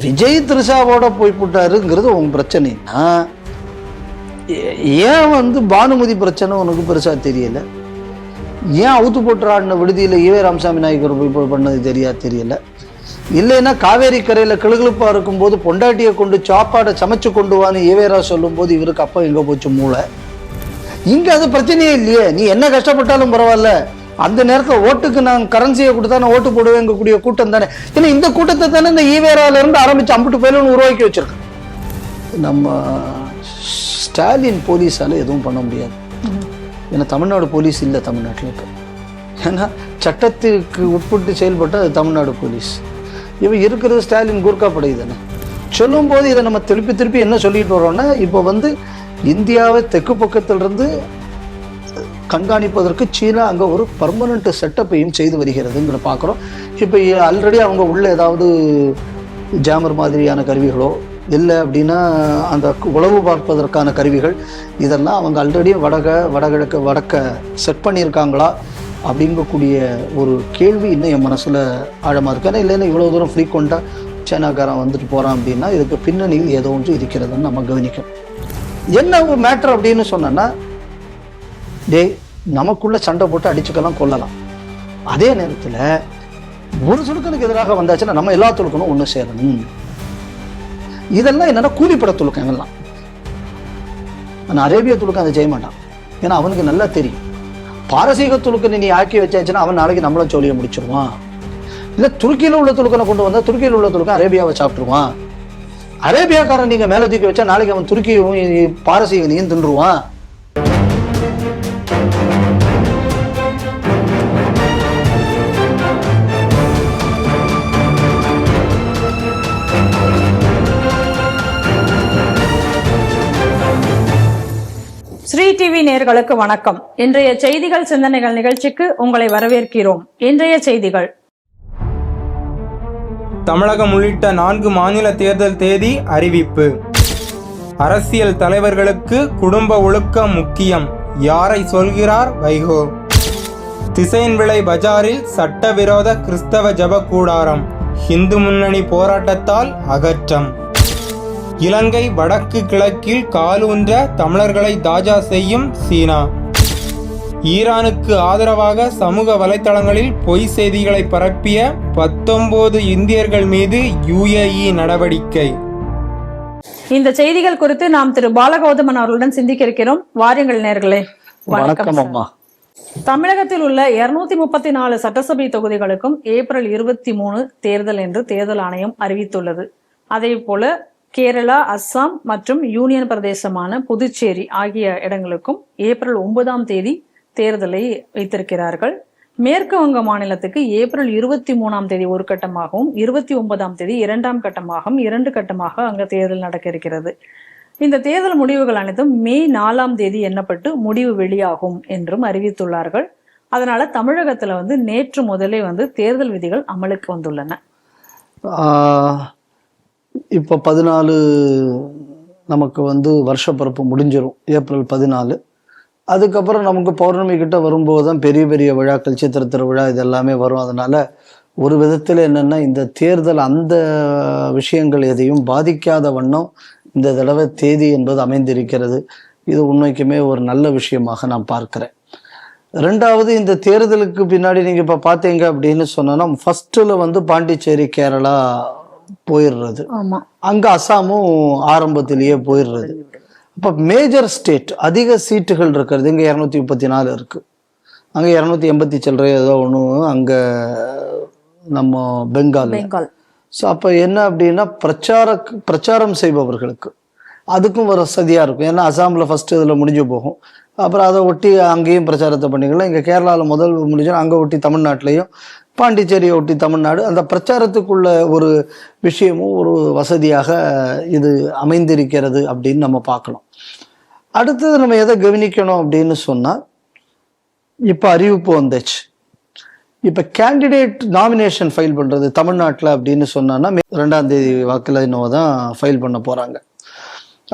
விஜய் த்ரிஷாவோட போய்விட்டாருங்கிறது உங்க பிரச்சனைனா, ஏன் வந்து பானுமதி பிரச்சனை உனக்கு பெருசா தெரியல? ஏன் அவுத்து போட்டு ஆடின விடுதியில் ஈவே ராமசாமி நாயக்கர் போய் பண்ணது தெரியல? இல்லைன்னா காவேரி கரையில் கிளுகிழுப்பா இருக்கும்போது பொண்டாட்டியை கொண்டு சாப்பாடை சமைச்சு கொண்டு வான்னு ஈவேரா சொல்லும் போது இவருக்கு அப்போ எங்கே போச்சு மூளை? இங்கே அது பிரச்சனையே இல்லையே. நீ என்ன கஷ்டப்பட்டாலும் பரவாயில்ல, அந்த நேரத்தில் ஓட்டுக்கு நான் கரன்சியை கொடுத்தா நான் ஓட்டு போடுவேங்கக்கூடிய கூட்டம் தானே. ஏன்னா இந்த கூட்டத்தை தானே இந்த ஈவேரால இருந்து ஆரம்பிச்சு அம்பிட்டு போயிலும் உருவாக்கி வச்சிருக்கேன். நம்ம ஸ்டாலின் போலீஸால எதுவும் பண்ண முடியாது. ஏன்னா தமிழ்நாடு போலீஸ் இல்லை தமிழ்நாட்டில் இப்போ. ஏன்னா சட்டத்திற்கு உட்பட்டு செயல்பட்ட அது தமிழ்நாடு போலீஸ். இவன் இருக்கிறது ஸ்டாலின் கூர்க்கா படை தானே. சொல்லும் போது இதை நம்ம திருப்பி என்ன சொல்லிட்டு வரோம்னா, இப்போ வந்து இந்தியாவை தெற்கு பக்கத்திலிருந்து கண்காணிப்பதற்கு சீனா அங்கே ஒரு பர்மனண்ட் செட்டப்பையும் செய்து வருகிறதுங்கிற பார்க்குறோம். இப்போ ஆல்ரெடி அவங்க உள்ள ஏதாவது ஜாமர் மாதிரியான கருவிகளோ இல்லை அப்படின்னா அந்த உளவு பார்ப்பதற்கான கருவிகள் இதெல்லாம் அவங்க ஆல்ரெடி வடக்க செட் பண்ணியிருக்காங்களா அப்படிங்கக்கூடிய ஒரு கேள்வி இன்னும் என் மனசில் ஆழமாக இருக்கு. ஏன்னா இல்லைன்னா இவ்வளோ தூரம் ஃப்ரீக்வெண்ட்டாக சைனாக்காரன் வந்துட்டு போகிறான் அப்படின்னா இதுக்கு பின்னணியில் ஏதோ ஒன்று இருக்கிறதுன்னு நம்ம கவனிக்கும். என்ன ஒரு மேட்ரு அப்படின்னு சொன்னோன்னா, நமக்குள்ள சண்டை போட்டு அடிச்சுக்கலாம் கொள்ளலாம். அதே நேரத்தில் ஒரு துலுக்கனுக்கு எதிராக வந்தாச்சுன்னா நம்ம எல்லா துலுக்கனும் ஒன்று சேரணும். இதெல்லாம் என்னன்னா கூலிப்பட துலுக்கங்கள்லாம். ஆனால் அரேபிய துலுக்கம் அதை செய்ய மாட்டான். ஏன்னா அவனுக்கு நல்லா தெரியும், பாரசீக துலுக்கனை நீ ஆக்கி வச்சாச்சுன்னா அவன் நாளைக்கு நம்மளும் சொல்லிய முடிச்சிருவான். இல்லை துருக்கியில் உள்ள துலுக்கனை கொண்டு வந்தால் துருக்கியில் உள்ள துலுக்கன் அரேபியாவை சாப்பிட்டுருவான். அரேபியாக்காரன் நீங்கள் மேலே தூக்கி வச்சா நாளைக்கு அவன் துருக்கியும் பாரசீகனையும் தின்றுவான். ஸ்ரீ டிவி நேயர்களுக்கு வணக்கம். இன்றைய செய்திகள் சிந்தனைகள் நிகழ்ச்சிக்கு உங்களை வரவேற்கிறோம். இன்றைய செய்திகள்: தமிழகம் உள்ளிட்ட 4 மாநில தேர்தல் தேதி அறிவிப்பு. அரசியல் தலைவர்களுக்கு குடும்ப ஒழுக்கம் முக்கியம், யாரை சொல்கிறார் வைகோ. திசையன்விளை பஜாரில் சட்டவிரோத கிறிஸ்தவ ஜப கூடாரம், இந்து முன்னணி போராட்டத்தால் அகற்றம். இலங்கை வடக்கு கிழக்கில் காலூன்ற தமிழர்களை தாஜா செய்யும் சீனா. ஈரானுக்கு ஆதரவாக சமூக வலைத்தளங்களில் பொய் செய்திகளை பரப்பிய 19 இந்தியர்கள் மீது UAE நடவடிக்கை. இந்த செய்திகள் குறித்து நாம் திரு பாலகௌதமன் அவர்களுடன் சிந்திக்க இருக்கிறோம். வாருங்கள் நேயர்களே. வணக்கம் அம்மா. தமிழகத்தில் உள்ள 234 சட்டசபை தொகுதிகளுக்கும் ஏப்ரல் 23 தேர்தல் என்று தேர்தல் ஆணையம் அறிவித்துள்ளது. அதே போல கேரளா, அஸ்ஸாம் மற்றும் யூனியன் பிரதேசமான புதுச்சேரி ஆகிய இடங்களுக்கும் ஏப்ரல் 9ஆம் தேதி தேர்தலை வைத்திருக்கிறார்கள். மேற்கு வங்க மாநிலத்துக்கு ஏப்ரல் 23ஆம் தேதி ஒரு கட்டமாகவும் 29ஆம் தேதி 2ஆம் கட்டமாகவும் 2 கட்டமாக அங்க தேர்தல் நடக்க இருக்கிறது. இந்த தேர்தல் முடிவுகள் அனைத்தும் மே 4ஆம் தேதி எண்ணப்பட்டு முடிவு வெளியாகும் என்றும் அறிவித்துள்ளார்கள். அதனால தமிழகத்துல நேற்று முதலே தேர்தல் விதிகள் அமலுக்கு வந்துள்ளன. இப்போ 14 நமக்கு வருஷப்பிறப்பு முடிஞ்சிடும், ஏப்ரல் 14. அதுக்கப்புறம் நமக்கு பௌர்ணமி கிட்ட வரும்போது தான் பெரிய பெரிய விழாக்கள், சித்திரை திருவிழா இதெல்லாமே வரும். அதனால ஒரு விதத்தில் என்னென்னா இந்த தேர்தல் அந்த விஷயங்கள் எதையும் பாதிக்காத வண்ணம் இந்த தடவை தேதி என்பது அமைந்திருக்கிறது. இது உண்மைக்குமே ஒரு நல்ல விஷயமாக நான் பார்க்கிறேன். ரெண்டாவது, இந்த தேர்தலுக்கு பின்னாடி நீங்கள் இப்போ பார்த்தீங்க அப்படின்னு சொன்னோன்னா, ஃபர்ஸ்ட்டில் பாண்டிச்சேரி, கேரளா போயிடுறது, அங்க அசாமும் ஆரம்பத்திலேயே போயிடுறது. அப்ப மேஜர் ஸ்டேட் அதிக சீட்டுகள் இருக்கிறது இங்க 234 இருக்கு, அங்க 280 சில்லறை ஏதோ ஒண்ணு அங்க நம்ம பெங்கால். ஸோ அப்ப என்ன அப்படின்னா பிரச்சாரம் செய்பவர்களுக்கு அதுக்கும் ஒரு வசதியா இருக்கும். ஏன்னா அசாம்ல ஃபர்ஸ்ட் இதுல முடிஞ்சு போகும், அப்புறம் அதை ஒட்டி அங்கேயும் பிரச்சாரத்தை பண்ணிக்கலாம். இங்க கேரளாவில் முதல் முடிஞ்சோன்னா அங்க ஒட்டி தமிழ்நாட்டிலையும், பாண்டிச்சேரியை ஒட்டி தமிழ்நாடு, அந்த பிரச்சாரத்துக்குள்ள ஒரு விஷயமும் ஒரு வசதியாக இது அமைந்திருக்கிறது அப்படின்னு நம்ம பார்க்கணும். அடுத்தது நம்ம எதை கவனிக்கணும் அப்படின்னு சொன்னால், இப்போ அறிவிப்பு வந்துச்சு. இப்போ கேண்டிடேட் நாமினேஷன் ஃபைல் பண்ணுறது தமிழ்நாட்டில் அப்படின்னு சொன்னான்னா 2ஆம் தேதி வாக்கில் இன்னும் தான் ஃபைல் பண்ண போகிறாங்க.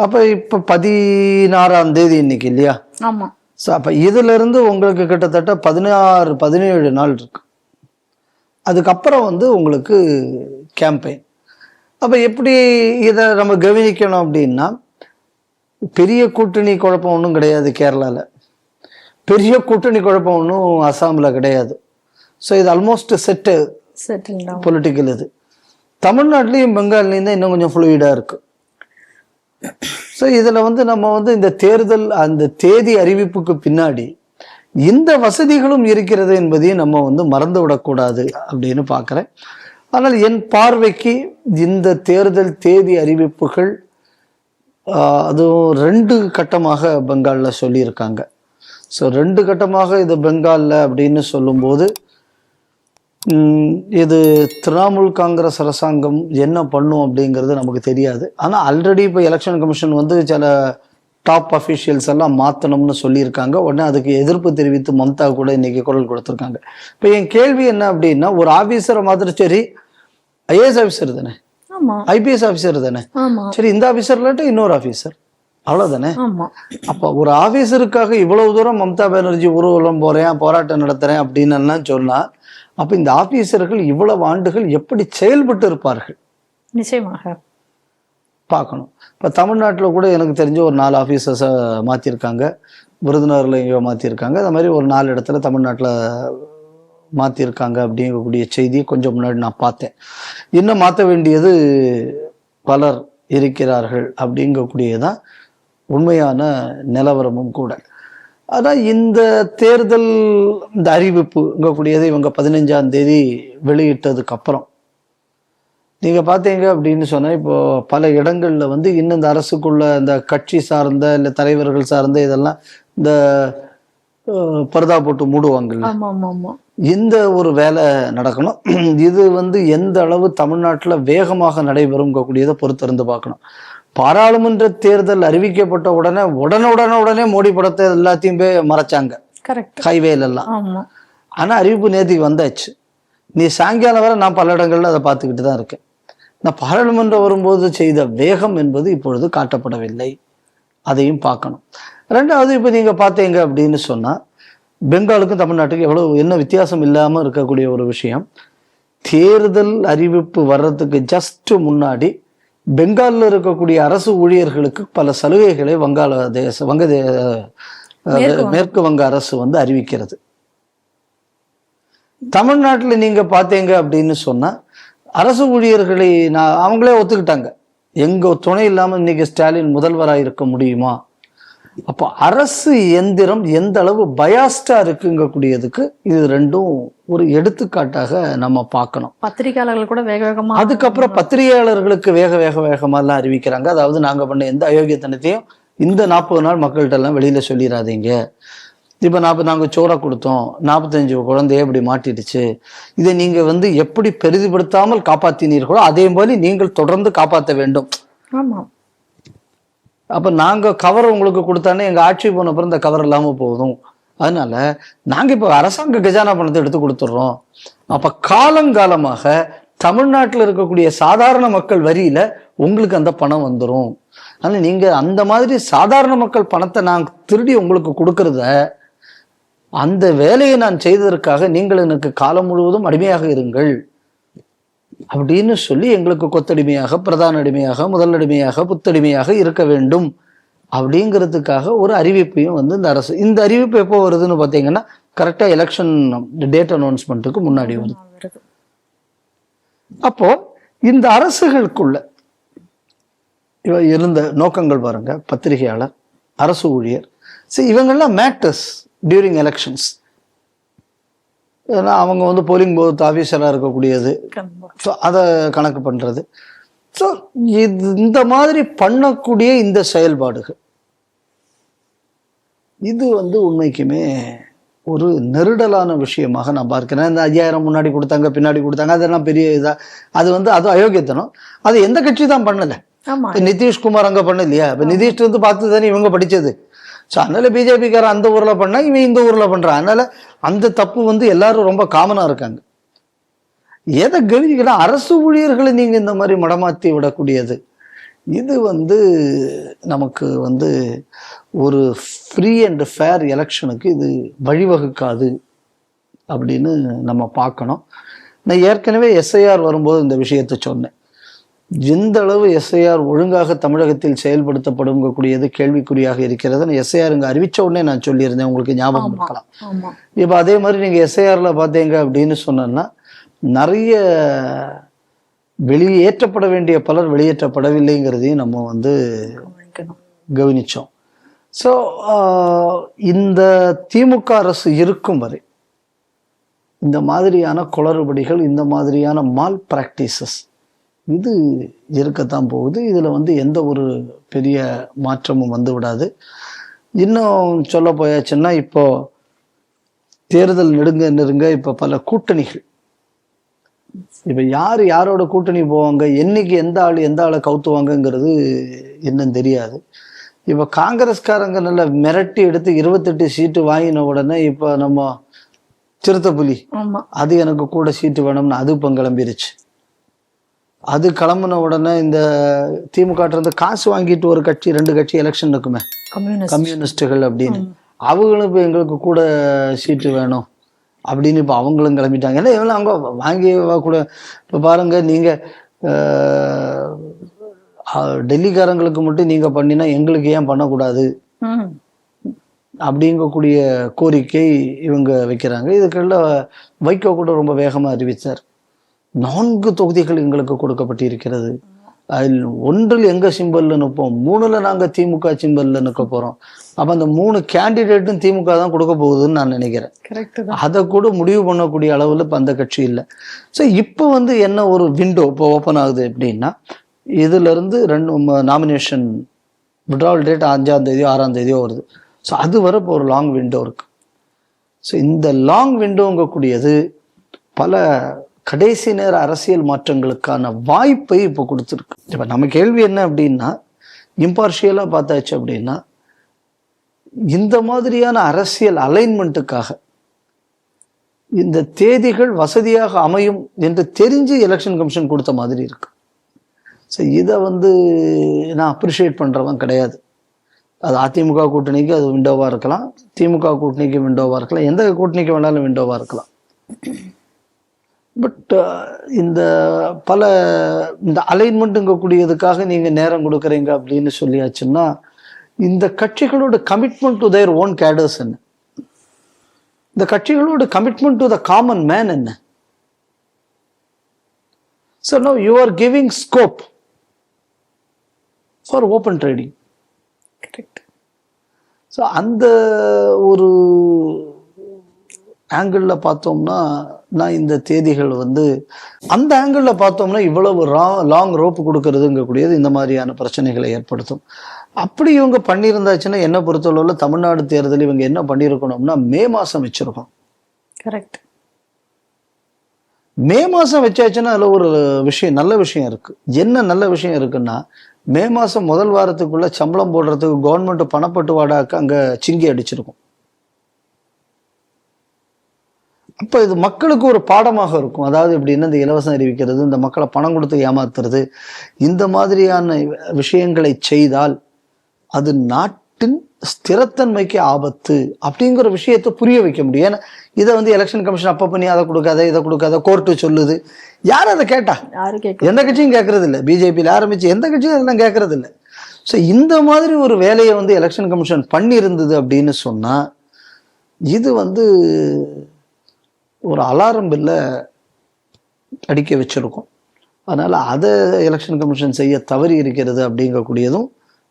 அப்போ இப்போ 16ஆம் தேதி இன்னைக்கு இல்லையா? ஆமாம். ஸோ அப்போ இதிலிருந்து உங்களுக்கு கிட்டத்தட்ட 16-17 நாள் இருக்கு. அதுக்கப்புறம் உங்களுக்கு கேம்பெயின். அப்ப எப்படி இதை நம்ம கவனிக்கணும் அப்படின்னா, பெரிய கூட்டணி குழப்பம் ஒன்றும் கிடையாது கேரளால, பெரிய கூட்டணி குழப்பம் ஒன்றும் அசாம்ல கிடையாது. ஸோ இது ஆல்மோஸ்ட் செட்டு பொலிட்டிக்கல். இது தமிழ்நாட்டிலையும் பெங்கால்லையும் தான் இன்னும் கொஞ்சம் ஃப்ளூயிடா இருக்கு. ஸோ இதுல நம்ம இந்த தேர்தல் அந்த தேதி அறிவிப்புக்கு பின்னாடி இந்த வசதிகளும் இருக்கிறது என்பதையும் நம்ம மறந்து விடக்கூடாது அப்படின்னு பார்க்குறேன். ஆனால் என் பார்வைக்கு இந்த தேர்தல் தேதி அறிவிப்புகள் அதுவும் 2 கட்டமாக பெங்காலில் சொல்லியிருக்காங்க. ஸோ 2 கட்டமாக இது பெங்காலில் அப்படின்னு சொல்லும்போது இது திரிணாமுல் காங்கிரஸ் அரசாங்கம் என்ன பண்ணும் அப்படிங்கிறது நமக்கு தெரியாது. ஆனால் ஆல்ரெடி இப்போ எலெக்ஷன் கமிஷன் சில டாப் அஃபீஷியல்ஸ் எல்லாம் மாற்றணும்னு சொல்லியிருக்காங்க. உடனே அதுக்கு எதிர்ப்பு தெரிவித்து மம்தா கூட இன்னைக்கு குரல் கொடுத்துருக்காங்க. இப்போ என் கேள்வி என்ன அப்படின்னா, ஒரு ஆஃபீஸரை மாதிரி சரி ஐஏஎஸ் ஆஃபீஸர் தானே, ஐபிஎஸ் ஆஃபீஸர் தானே, சரி இந்த ஆஃபீஸர் இல்லாட்டி இன்னொரு ஆஃபீஸர், அவ்வளோதானே. அப்போ ஒரு ஆஃபீஸருக்காக இவ்வளவு தூரம் மம்தா பானர்ஜி ஊர்வலம் போறேன் போராட்டம் நடத்துறேன் அப்படின்னு எல்லாம் சொன்னா, அப்ப இந்த ஆபீசர்கள் இவ்வளவு ஆண்டுகள் எப்படி செயல்பட்டு இருப்பார்கள் நிச்சயமாக பார்க்கணும். இப்ப தமிழ்நாட்டில் கூட எனக்கு தெரிஞ்ச ஒரு 4 ஆபீசர்ஸை மாத்திருக்காங்க, விருதுநகர்ல எங்கேயோ மாத்திருக்காங்க. அது மாதிரி ஒரு 4 இடத்துல தமிழ்நாட்டில் மாத்திருக்காங்க அப்படிங்கக்கூடிய செய்தியை கொஞ்சம் முன்னாடி நான் பார்த்தேன். இன்னும் மாற்ற வேண்டியது பலர் இருக்கிறார்கள் அப்படிங்கக்கூடியதான் உண்மையான நிலவரமும் கூட. ஆனால் இந்த தேர்தல் இந்த அறிவிப்புங்கக்கூடியதை இவங்க 15ஆம் தேதி வெளியிட்டதுக்கு அப்புறம் நீங்க பார்த்தீங்க அப்படின்னு சொன்னா, இப்போ பல இடங்கள்ல இன்னும் இந்த அரசுக்குள்ள இந்த கட்சி சார்ந்த இல்லை தலைவர்கள் சார்ந்த இதெல்லாம் இந்த பர்தா போட்டு மூடுவாங்கல்ல, இந்த ஒரு வேலை நடக்கணும். இது எந்த அளவு தமிழ்நாட்டில் வேகமாக நடைபெறுங்கக்கூடியதை பொறுத்திருந்து பார்க்கணும். பாராளுமன்ற தேர்தல் அறிவிக்கப்பட்ட உடனே மோடி படத்தை எல்லாத்தையும் போய் மறைச்சாங்க ஹைவேல எல்லாம். ஆனா அறிவிப்பு நேற்றுக்கு வந்தாச்சு. நீ சாயங்காலம் வரை நான் பல இடங்கள்ல அதை பார்த்துக்கிட்டு தான் இருக்கேன். நான் பாராளுமன்றம் வரும்போது செய்த வேகம் என்பது இப்பொழுது காட்டப்படவில்லை, அதையும் பார்க்கணும். 2வது, இப்ப நீங்க பார்த்தீங்க அப்படின்னு சொன்னா, பெங்காலுக்கும் தமிழ்நாட்டுக்கும் எவ்வளவு என்ன வித்தியாசம் இல்லாம இருக்கக்கூடிய ஒரு விஷயம், தேர்தல் அறிவிப்பு வர்றதுக்கு ஜஸ்ட் முன்னாடி பெங்காலில் இருக்கக்கூடிய அரசு ஊழியர்களுக்கு பல சலுகைகளை மேற்கு வங்க அரசு அறிவிக்கிறது. தமிழ்நாட்டில் நீங்க பார்த்தீங்க அப்படின்னு சொன்னா, அரசு ஊழியர்களை அவங்களே ஒத்துக்கிட்டாங்க, எங்க துணை இல்லாம இன்னைக்கு ஸ்டாலின் முதல்வராக இருக்க முடியுமா. அப்போ அரசு எந்திரம் எந்த அளவு பயாஸ்டா இருக்குங்கக்கூடியதுக்கு இது 2ம் ஒரு எடுத்துக்காட்டாக நம்ம பார்க்கணும். பத்திரிகையாளர்கள் கூட வேக வேகமா, அதுக்கப்புறம் பத்திரிகையாளர்களுக்கு வேகமா எல்லாம் அறிவிக்கிறாங்க. அதாவது நாங்க பண்ண எந்த அயோக்கியத்தனத்தையும் இந்த 40 நாள் மக்கள்கிட்ட எல்லாம் வெளியில சொல்லிடாதீங்க. இப்ப நாங்க சோறா கொடுத்தோம், 45 குழந்தைய இப்படி மாட்டிடுச்சு, இதை நீங்க எப்படி பெரிதுபடுத்தாமல் காப்பாத்தினீர்களோ அதே போல நீங்கள் தொடர்ந்து காப்பாற்ற வேண்டும். ஆமா. அப்ப நாங்க கவர் உங்களுக்கு கொடுத்தானே எங்க ஆட்சி போன அப்புறம் இந்த கவர் இல்லாம போதும். அதனால நாங்க இப்ப அரசாங்க கஜானா பணத்தை எடுத்து கொடுத்துடுறோம். அப்ப காலங்காலமாக தமிழ்நாட்டில் இருக்கக்கூடிய சாதாரண மக்கள் வரியில உங்களுக்கு அந்த பணம் வந்துடும். அதனால நீங்க அந்த மாதிரி சாதாரண மக்கள் பணத்தை நான் திருடி உங்களுக்கு கொடுக்கறத, அந்த வேலையை நான் செய்ததற்காக நீங்கள் எனக்கு காலம் முழுவதும் அடிமையாக இருங்கள் அப்படின்னு சொல்லி எங்களுக்கு கொத்தடிமையாக, பிரதான அடிமையாக, முதல் அடிமையாக, புத்தடிமையாக இருக்க வேண்டும் அப்படிங்கிறதுக்காக ஒரு அறிவிப்பையும் இந்த அறிவிப்பு எப்போ வருதுன்னு பார்த்தீங்கன்னா, கரெக்டா எலெக்ஷன் டேட் அனௌன்ஸ்மெண்ட்டுக்கு முன்னாடி வருது. அப்போ இந்த அரசுகளுக்குள்ள இருந்த நோக்கங்கள் பாருங்க, பத்திரிகையாளர், அரசு ஊழியர், இவங்கெல்லாம் மேட்டர்ஸ் டியூரிங் எலெக்ஷன்ஸ். அவங்க போலிங் பூத் ஆஃபீஸராக இருக்கக்கூடியது, ஸோ அதை கணக்கு பண்றது. ஸோ இந்த மாதிரி பண்ணக்கூடிய இந்த செயல்பாடுகள் இது உண்மைக்குமே ஒரு நெருடலான விஷயமாக நான் பார்க்கிறேன். இந்த 5000 முன்னாடி கொடுத்தாங்க, பின்னாடி கொடுத்தாங்க, அதெல்லாம் பெரிய அது அது அயோக்கியத்தனம். அது எந்த கட்சி தான் பண்ணல. நிதிஷ்குமார் அங்க பண்ணலையா? இப்ப நிதிஷ் பார்த்து தானே இவங்க படிச்சது. ஸோ அதனால பிஜேபிக்காரன் அந்த ஊர்ல பண்ணா, இவன் இந்த ஊர்ல பண்றான். அதனால அந்த தப்பு எல்லாரும் ரொம்ப காமனா இருக்காங்க. எதை கவனிக்கலாம், அரசு ஊழியர்களை நீங்க இந்த மாதிரி மடமாத்தி விடக்கூடியது இது நமக்கு ஒரு ஃப்ரீ அண்ட் ஃபேர் எலெக்ஷனுக்கு இது வழிவகுக்காது அப்படின்னு நம்ம பார்க்கணும். நான் ஏற்கனவே எஸ்ஐஆர் வரும்போது இந்த விஷயத்தை சொன்னேன். எந்த அளவு எஸ்ஐஆர் ஒழுங்காக தமிழகத்தில் செயல்படுத்தப்படுங்கக்கூடியது கேள்விக்குறியாக இருக்கிறது. எஸ்ஐஆர் இங்கே அறிவிச்ச உடனே நான் சொல்லியிருந்தேன், உங்களுக்கு ஞாபகம் இருக்கலாம். இப்போ அதே மாதிரி நீங்கள் எஸ்ஐஆர்ல பார்த்தீங்க அப்படின்னு சொன்னா நிறைய வெளியேற்றப்பட வேண்டிய பலர் வெளியேற்றப்படவில்லைங்கிறதையும் நம்ம வந்து கவனிச்சோம். ஸோ இந்த திமுக அரசு இருக்கும் வரை இந்த மாதிரியான குளறுபடிகள், இந்த மாதிரியான மால் பிராக்டிசஸ் இது இருக்கத்தான் போகுது. இதில் வந்து எந்த ஒரு பெரிய மாற்றமும் வந்து விடாது. இன்னும் சொல்ல போயாச்சுன்னா இப்போ தேர்தல் நெருங்க இப்போ பல கூட்டணிகள், இப்போ யார் யாரோட கூட்டணி போவாங்க, என்னைக்கு எந்த ஆளை கவுத்துவாங்கங்கிறது இன்னும் தெரியாது. இப்போ காங்கிரஸ்காரங்க நல்லா மிரட்டி எடுத்து 28 சீட்டு வாங்கின உடனே இப்போ நம்ம சிறுத்தைப்புலி அது எனக்கு கூட சீட்டு வேணும்னு அது இப்போ கிளம்பிருச்சு. அது கிளம்புன உடனே இந்த திமுக இருந்து காசு வாங்கிட்டு ஒரு கட்சி 2 கட்சி எலெக்ஷன் இருக்குமே, கம்யூனிஸ்டுகள் அப்படின்னு, அவங்களும் இப்போ எங்களுக்கு கூட சீட்டு வேணும் அப்படின்னு இப்போ அவங்களும் கிளம்பிட்டாங்க. ஏன்னா இவங்க அவங்க வாங்கி கூட இப்போ பாருங்க, நீங்க டெல்லிக்காரங்களுக்கு மட்டும் நீங்க பண்ணினா எங்களுக்கு ஏன் பண்ணக்கூடாது அப்படிங்கக்கூடிய கோரிக்கை இவங்க வைக்கிறாங்க. இதுக்கெல்லாம் வைகோ கூட ரொம்ப வேகமா அறிவித்தார். 4 தொகுதிகள் எங்களுக்கு கொடுக்கப்பட்டிருக்கிறது, அதில் 1 எங்க சிம்பல்ல நிற்போம், 3ல நாங்க திமுக சிம்பல்ல நிற்க போறோம். அப்ப அந்த 3 கேண்டிடேட்டும் திமுக தான் கொடுக்க போகுதுன்னு நான் நினைக்கிறேன். அதை கூட முடிவு பண்ணக்கூடிய அளவுல இப்ப அந்த கட்சி இல்லை. ஸோ இப்போ வந்து என்ன ஒரு விண்டோ இப்போ ஓப்பன் ஆகுது அப்படின்னா, இதுல இருந்து 2 நாமினேஷன் விட்ராவல் டேட் 5ஆம் தேதியோ 6ஆம் தேதியோ வருது. ஸோ அது வரை இப்போ ஒரு லாங் விண்டோ இருக்கு. ஸோ இந்த லாங் விண்டோங்கக்கூடியது பல கடைசி நேர அரசியல் மாற்றங்களுக்கான வாய்ப்பை இப்போ கொடுத்துருக்கு. இப்போ நம்ம கேள்வி என்ன அப்படின்னா, இம்பார்ஷியலாக பார்த்தாச்சு அப்படின்னா, இந்த மாதிரியான அரசியல் அலைன்மெண்ட்டுக்காக இந்த தேதிகள் வசதியாக அமையும் என்று தெரிஞ்சு எலெக்ஷன் கமிஷன் கொடுத்த மாதிரி இருக்கு. ஸோ இதை வந்து நான் அப்ரிஷியேட் பண்ணுறவன் கிடையாது. அது அதிமுக கூட்டணிக்கு அது விண்டோவாக இருக்கலாம், திமுக கூட்டணிக்கு விண்டோவாக இருக்கலாம், எந்த கூட்டணிக்கு வேணாலும் விண்டோவாக இருக்கலாம். பட் இந்த அலைன்மெண்ட்டுங்கக்கூடியதுக்காக நீங்கள் நேரம் கொடுக்குறீங்க அப்படின்னு சொல்லியாச்சுன்னா, இந்த கட்சிகளோட commitment to their own cadres என்ன, இந்த கட்சிகளோட commitment to the common man என்ன? So now you are giving scope for open trading. Correct. So அந்த ஒரு ஆங்கிள் பார்த்தோம்னா, நான் இந்த தேதிகள் வந்து அந்த ஆங்கிள் பார்த்தோம்னா இவ்வளவு லாங் ரோப்பு கொடுக்கறதுங்கக்கூடியது இந்த மாதிரியான பிரச்சனைகளை ஏற்படுத்தும். அப்படி இவங்க பண்ணியிருந்தாச்சுன்னா என்ன பொறுத்தளவுல தமிழ்நாடு தேர்தல் இவங்க என்ன பண்ணியிருக்கணும்னா மே மாசம் வச்சிருக்கோம். கரெக்ட். மே மாசம் வச்சாச்சுன்னா அதுல ஒரு விஷயம், நல்ல விஷயம் இருக்கு. என்ன நல்ல விஷயம் இருக்குன்னா, மே மாசம் முதல் வாரத்துக்குள்ள சம்பளம் போடுறதுக்கு கவர்மெண்ட் பணப்பட்டுவாடாக்க அங்க சிங்கி அடிச்சிருக்கும். அப்ப இது மக்களுக்கு ஒரு பாடமாக இருக்கும். அதாவது எப்படின்னா, இந்த இலவசம் அறிவிக்கிறது, இந்த மக்களை பணம் கொடுத்து ஏமாத்துறது, இந்த மாதிரியான விஷயங்களை செய்தால் அது நாட்டின் ஸ்திரத்தன்மைக்கு ஆபத்து அப்படிங்கிற விஷயத்தை புரிய வைக்க முடியும். ஏன்னா இதை வந்து எலெக்ஷன் கமிஷன் அப்ப பண்ணி அதை கொடுக்காத இதை கொடுக்காத கோர்ட்டு சொல்லுது. யாரும் அதை கேட்டா? எந்த கட்சியும் கேட்கறது இல்லை. பிஜேபியில் ஆரம்பிச்சு எந்த கட்சியும் அதெல்லாம் கேட்கறது இல்லை. ஸோ இந்த மாதிரி ஒரு வேலையை வந்து எலெக்ஷன் கமிஷன் பண்ணி இருந்தது அப்படின்னு சொன்னா, இது வந்து ஒரு அலாரம் பில்லை அடிக்க வச்சிருக்கும். அதனால அதை எலெக்ஷன் கமிஷன் செய்ய தவறி இருக்கிறது அப்படிங்கக்கூடியதும்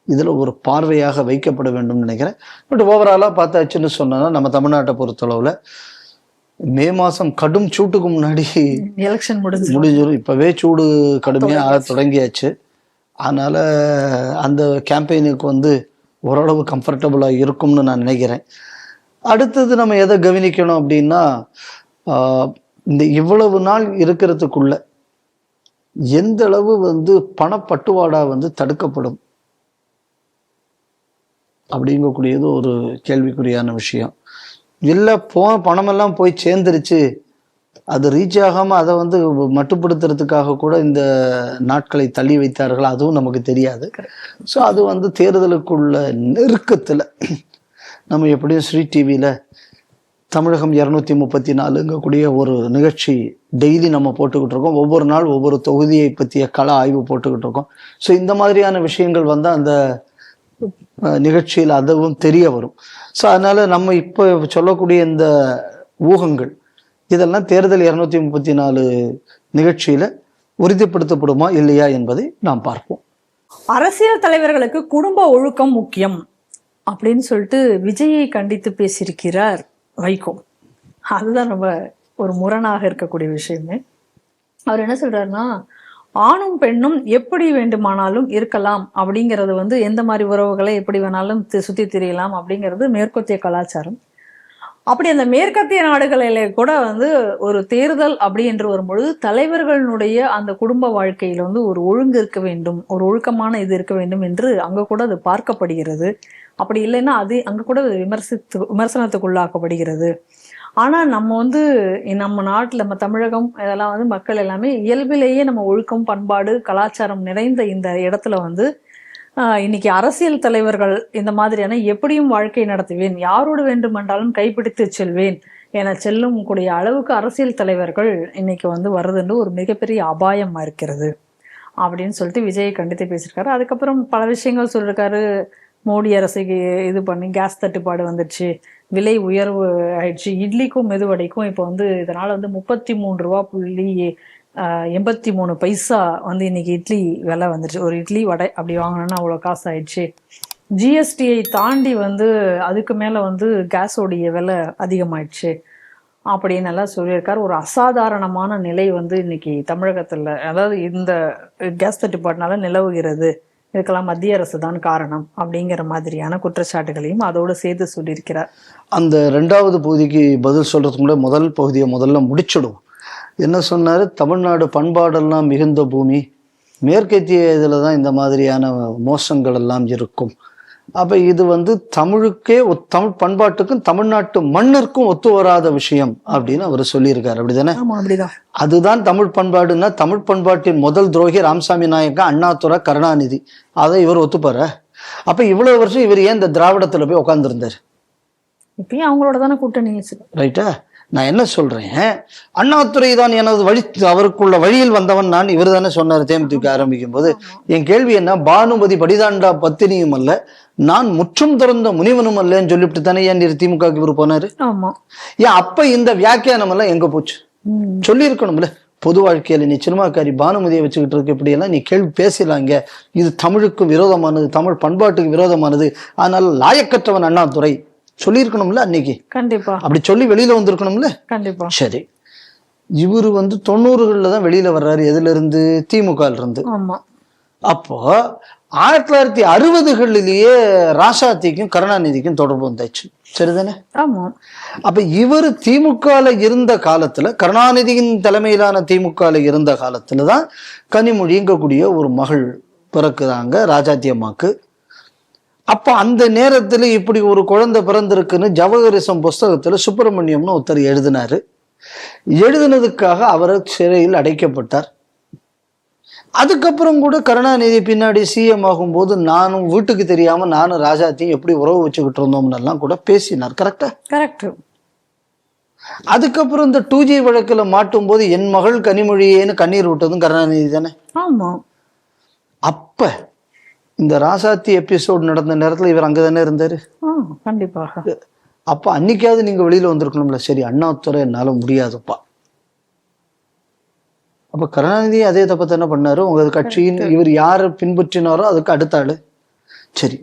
இதுல ஒரு பார்வையாக வைக்கப்பட வேண்டும் நினைக்கிறேன். பட் ஓவராலா பார்த்தாச்சுன்னு சொன்னா, நம்ம தமிழ்நாட்டை பொறுத்தளவுல மே மாசம் கடும் சூட்டுக்கு முன்னாடி எலெக்ஷன் முடிஞ்சிடும். இப்பவே சூடு கடுமையா தொடங்கியாச்சு. அதனால அந்த கேம்பெயினுக்கு வந்து ஓரளவு கம்ஃபர்டபுளா இருக்கும்னு நான் நினைக்கிறேன். அடுத்தது நம்ம எதை கவனிக்கணும் அப்படின்னா, இந்த இவ்வளவு நாள் இருக்கிறதுக்குள்ள எந்த அளவு வந்து பணப்பட்டுவாடா வந்து தடுக்கப்படும் அப்படிங்கக்கூடியது ஒரு கேள்விக்குறியான விஷயம். இல்லை பணமெல்லாம் போய் சேர்ந்துருச்சு, அது ரீச் ஆகாம அதை வந்து மட்டுப்படுத்துறதுக்காக கூட இந்த நாட்களை தள்ளி வைத்தார்கள், அதுவும் நமக்கு தெரியாது. ஸோ அது வந்து தேர்தலுக்குள்ள நெருக்கத்துல நம்ம எப்படியும் ஸ்ரீ டிவியில தமிழகம் 234ங்கக்கூடிய ஒரு நிகழ்ச்சி டெய்லி நம்ம போட்டுக்கிட்டு இருக்கோம். ஒவ்வொரு நாள் ஒவ்வொரு தொகுதியை பற்றிய கள ஆய்வு போட்டுக்கிட்டு இருக்கோம். ஸோ இந்த மாதிரியான விஷயங்கள் வந்து அந்த நிகழ்ச்சியில் அதுவும் தெரிய வரும். ஸோ அதனால நம்ம இப்போ சொல்லக்கூடிய இந்த ஊகங்கள் இதெல்லாம் தேர்தல் 234 நிகழ்ச்சியில உறுதிப்படுத்தப்படுமா இல்லையா என்பதை நாம் பார்ப்போம். அரசியல் தலைவர்களுக்கு குடும்ப ஒழுக்கம் முக்கியம் அப்படின்னு சொல்லிட்டு விஜயை கண்டித்து பேசியிருக்கிறார் வைகோ. அதுதான் ரொம்ப ஒரு முரணாக இருக்கக்கூடிய விஷயமே. அவர் என்ன சொல்றாருன்னா, ஆணும் பெண்ணும் எப்படி வேண்டுமானாலும் இருக்கலாம் அப்படிங்கிறது வந்து எந்த மாதிரி உறவுகளை எப்படி வேணாலும் சுத்தி திரியலாம் அப்படிங்கிறது மேற்கத்திய கலாச்சாரம். அப்படி அந்த மேற்கத்திய நாடுகளில கூட வந்து ஒரு தேர்தல் அப்படி என்று வரும்பொழுது தலைவர்களுடைய அந்த குடும்ப வாழ்க்கையில வந்து ஒரு ஒழுங்கு இருக்க வேண்டும், ஒரு ஒழுக்கமான இது இருக்க வேண்டும் என்று அங்க கூட அது பார்க்கப்படுகிறது. அப்படி இல்லைன்னா அது அங்க கூட விமர்சனத்துக்குள்ளாக்கப்படுகிறது. ஆனா நம்ம வந்து நம்ம நாட்டுல நம்ம தமிழகம் இதெல்லாம் வந்து மக்கள் எல்லாமே இயல்பிலேயே நம்ம ஒழுக்கம் பண்பாடு கலாச்சாரம் நிறைந்த இந்த இடத்துல வந்து இன்னைக்கு அரசியல் தலைவர்கள் இந்த மாதிரியான எப்படியும் வாழ்க்கை நடத்துவேன், யாரோடு வேண்டுமென்றாலும் கைப்பிடித்து செல்வேன் என செல்லும் கூடிய அளவுக்கு அரசியல் தலைவர்கள் இன்னைக்கு வந்து வர்றதுன்னு ஒரு மிகப்பெரிய அபாயமா இருக்கிறது அப்படின்னு சொல்லிட்டு விஜயை கண்டித்து பேசியிருக்காரு. அதுக்கப்புறம் பல விஷயங்கள் சொல்லியிருக்காரு. மோடி அரசுக்கு இது பண்ணி கேஸ் தட்டுப்பாடு வந்துடுச்சு, விலை உயர்வு ஆயிடுச்சு, இட்லிக்கும் மெதுவடைக்கும் இப்போ வந்து இதனால வந்து 33.83 வந்து இன்னைக்கு இட்லி விலை வந்துடுச்சு. ஒரு இட்லி வடை அப்படி வாங்கணும்னா அவ்வளோ காசு ஆயிடுச்சு. ஜிஎஸ்டியை தாண்டி வந்து அதுக்கு மேலே வந்து கேஸோடைய விலை அதிகமாயிடுச்சு அப்படின்னு எல்லாம் சொல்லியிருக்காரு. ஒரு அசாதாரணமான நிலை வந்து இன்னைக்கு தமிழகத்தில், அதாவது இந்த கேஸ் தட்டுப்பாடுனால நிலவுகிறது, இதுக்கெல்லாம் மத்திய அரசு தான் காரணம் அப்படிங்கிற மாதிரியான குற்றச்சாட்டுகளையும் அதோடு சேர்த்து சொல்லியிருக்கிறார். அந்த 2வது பகுதிக்கு பதில் சொல்றதுக்கு முன்னாடி முதல் பகுதியை முதல்ல முடிச்சிடும். என்ன சொன்னாரு? தமிழ்நாடு பண்பாடெல்லாம் மிகுந்த பூமி, மேற்கத்திய இதில் தான் இந்த மாதிரியான மோசங்கள் எல்லாம் இருக்கும். அப்ப இது வந்து தமிழுக்கே தமிழ் பண்பாட்டுக்கும் தமிழ்நாட்டு மண்ணிற்கும் ஒத்து வராத விஷயம் அப்படின்னு அவர் சொல்லியிருக்காரு. அப்படிதானே? அப்படிதான். அதுதான் தமிழ் பண்பாடுன்னா தமிழ் பண்பாட்டின் முதல் துரோகி ராமசாமி நாயக்கா, அண்ணாதுரை, கருணாநிதி. அதை இவர் ஒத்துப்பாரு? அப்ப இவ்வளவு வருஷம் இவர் ஏன் இந்த திராவிடத்துல போய் உட்கார்ந்துருந்தாரு? இப்பயும் அவங்களோட தானே கூட்டணி. ரைட்டா? நான் என்ன சொல்றேன், அண்ணாதுரை தான் எனது வழி, அவருக்குள்ள வழியில் வந்தவன் நான், இவர் தானே சொன்னார் தேமுதிக ஆரம்பிக்கும் போது. என் கேள்வி என்ன, பானுமதி படிதாண்டா பத்தினியும் அல்ல, நான் முற்றும் திறந்த முனிவனும் அல்லன்னு சொல்லிவிட்டு தானே ஏன் திமுக இவர் போனாரு? ஏன் அப்ப இந்த வியாக்கியானம் எல்லாம் எங்க போச்சு? சொல்லி இருக்கணும்ல. பொது வாழ்க்கையில நீ சினிமாக்காரி பானுமதியை வச்சுக்கிட்டு இருக்க, இப்படி எல்லாம் நீ கேள்வி பேசலாங்க, இது தமிழுக்கு விரோதமானது, தமிழ் பண்பாட்டுக்கு விரோதமானது, அதனால லாயக்கற்றவன் அண்ணாதுரை சொல்லியிருக்கணும்ல அன்னைக்கு. கண்டிப்பா அப்படி சொல்லி வெளியில வந்திருக்கணும்ல. கண்டிப்பா. சரி, இவரு வந்து 90களில் தான் வெளியில வர்றாரு. எதுல இருந்து? திமுக இருந்து. அப்போ 1960களிலேயே ராசாத்திக்கும் கருணாநிதிக்கும் தொடர்பு வந்தாச்சு. சரிதானே? அப்ப இவர் திமுக இருந்த காலத்துல, கருணாநிதியின் தலைமையிலான திமுக இருந்த காலத்துலதான் கனிமொழிங்கக்கூடிய ஒரு மகள் பிறக்குறாங்க ராஜாத்தி அம்மாக்கு. அப்ப அந்த நேரத்துல இப்படி ஒரு குழந்தை பிறந்திருக்குன்னு ஜவஹரிசம் புஸ்தகத்துல சுப்பிரமணியம்னு ஒருத்தர் எழுதினாரு. எழுதினதுக்காக அவர் சிறையில் அடைக்கப்பட்டார். அதுக்கப்புறம் கூட கருணாநிதி பின்னாடி சிஎம் ஆகும்போது நானும் வீட்டுக்கு தெரியாம நானும் ராஜாத்தையும் எப்படி உறவு வச்சுக்கிட்டு இருந்தோம்னு எல்லாம் கூட பேசினார். கரெக்டா? கரெக்ட். அதுக்கப்புறம் இந்த 2G வழக்குல மாட்டும் போது என் மகள் கனிமொழியேன்னு கண்ணீர் விட்டதும் கருணாநிதி தானே? ஆமா. அப்ப இந்த ராசாத்தி எபிசோட் நடந்த நேரத்துல இவர் அங்கதானே இருந்தாரு. கண்டிப்பாக. அப்ப அன்னைக்காவது நீங்க வெளியில வந்திருக்கணும்ல. சரி, அண்ணாதுரை என்னால முடியாதுப்பா. அப்ப கருணாநிதி அதே தப்பத்தை என்ன பண்ணாரு? உங்க கட்சியின் இவர் யாரு பின்பற்றினாரோ அதுக்கு அடுத்த ஆளு. சரி,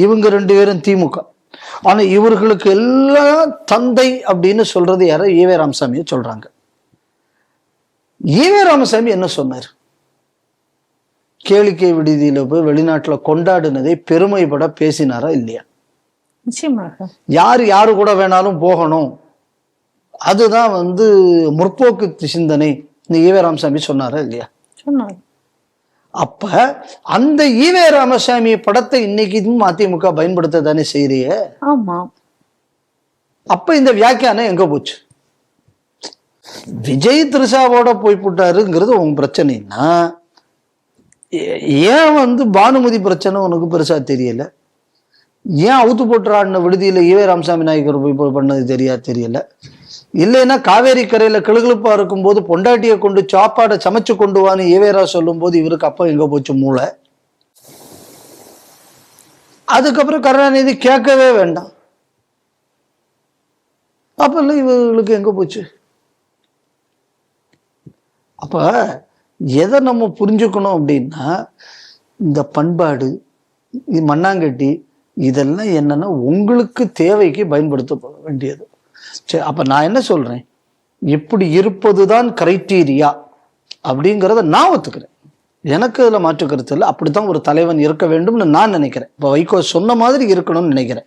இவங்க 2 பேரும் திமுக. ஆனா இவர்களுக்கு எல்லாம் தந்தை அப்படின்னு சொல்றது யாரோ? ஈவே ராமசாமியை சொல்றாங்க. ஈவே ராமசாமி என்ன சொன்னார்? கேளிக்கை விடுதியில போய் வெளிநாட்டுல கொண்டாடுனதை பெருமைப்பட பேசினாரா இல்லையா? நிச்சயமாக. யாரு கூட வேணாலும் போகணும், அதுதான் வந்து முற்போக்கு சிந்தனை, ஈவே ராமசாமி சொன்னாரா இல்லையா? சொன்னார். அப்ப அந்த ஈவே ராமசாமி படத்தை இன்னைக்கு அதிமுக பயன்படுத்த தானே செய்யறிய. ஆமா. அப்ப இந்த வியாக்கியானம் எங்க போச்சு? விஜய் திரிஷாவோட போய் போட்டாருங்கிறது உங்க பிரச்சனைன்னா, ஏன் வந்து பானுமதி பிரச்சனை உனக்கு பெருசா தெரியல? ஏன் அவுத்து போட்டுறான்னு விடுதியில் ஈவே ராமசாமி நாயக்கர் போய் பண்ணது தெரியல. இல்லைன்னா காவேரி கரையில கிளுகிழுப்பா இருக்கும்போது பொண்டாட்டியை கொண்டு சாப்பாடை சமைச்சு கொண்டு வான்னு ஈவேரா சொல்லும் போது இவருக்கு அப்ப எங்க போச்சு மூளை? அதுக்கப்புறம் கருணாநிதி கேட்கவே வேண்டாம். அப்ப இல்லை இவங்களுக்கு எங்க போச்சு? அப்ப எதை நம்ம புரிஞ்சுக்கணும் அப்படின்னா, இந்த பண்பாடு, மண்ணாங்கட்டி, இதெல்லாம் என்னன்னா உங்களுக்கு தேவைக்கு பயன்படுத்த வேண்டியது. சரி, அப்ப நான் என்ன சொல்றேன், இப்படி இருப்பதுதான் கிரைட்டீரியா அப்படிங்கிறத நான் ஒத்துக்கிறேன். எனக்கு அதுல மாற்று கருத்து இல்லை. அப்படித்தான் ஒரு தலைவன் இருக்க வேண்டும்னு நான் நினைக்கிறேன். இப்ப வைகோ சொன்ன மாதிரி இருக்கணும்னு நினைக்கிறேன்.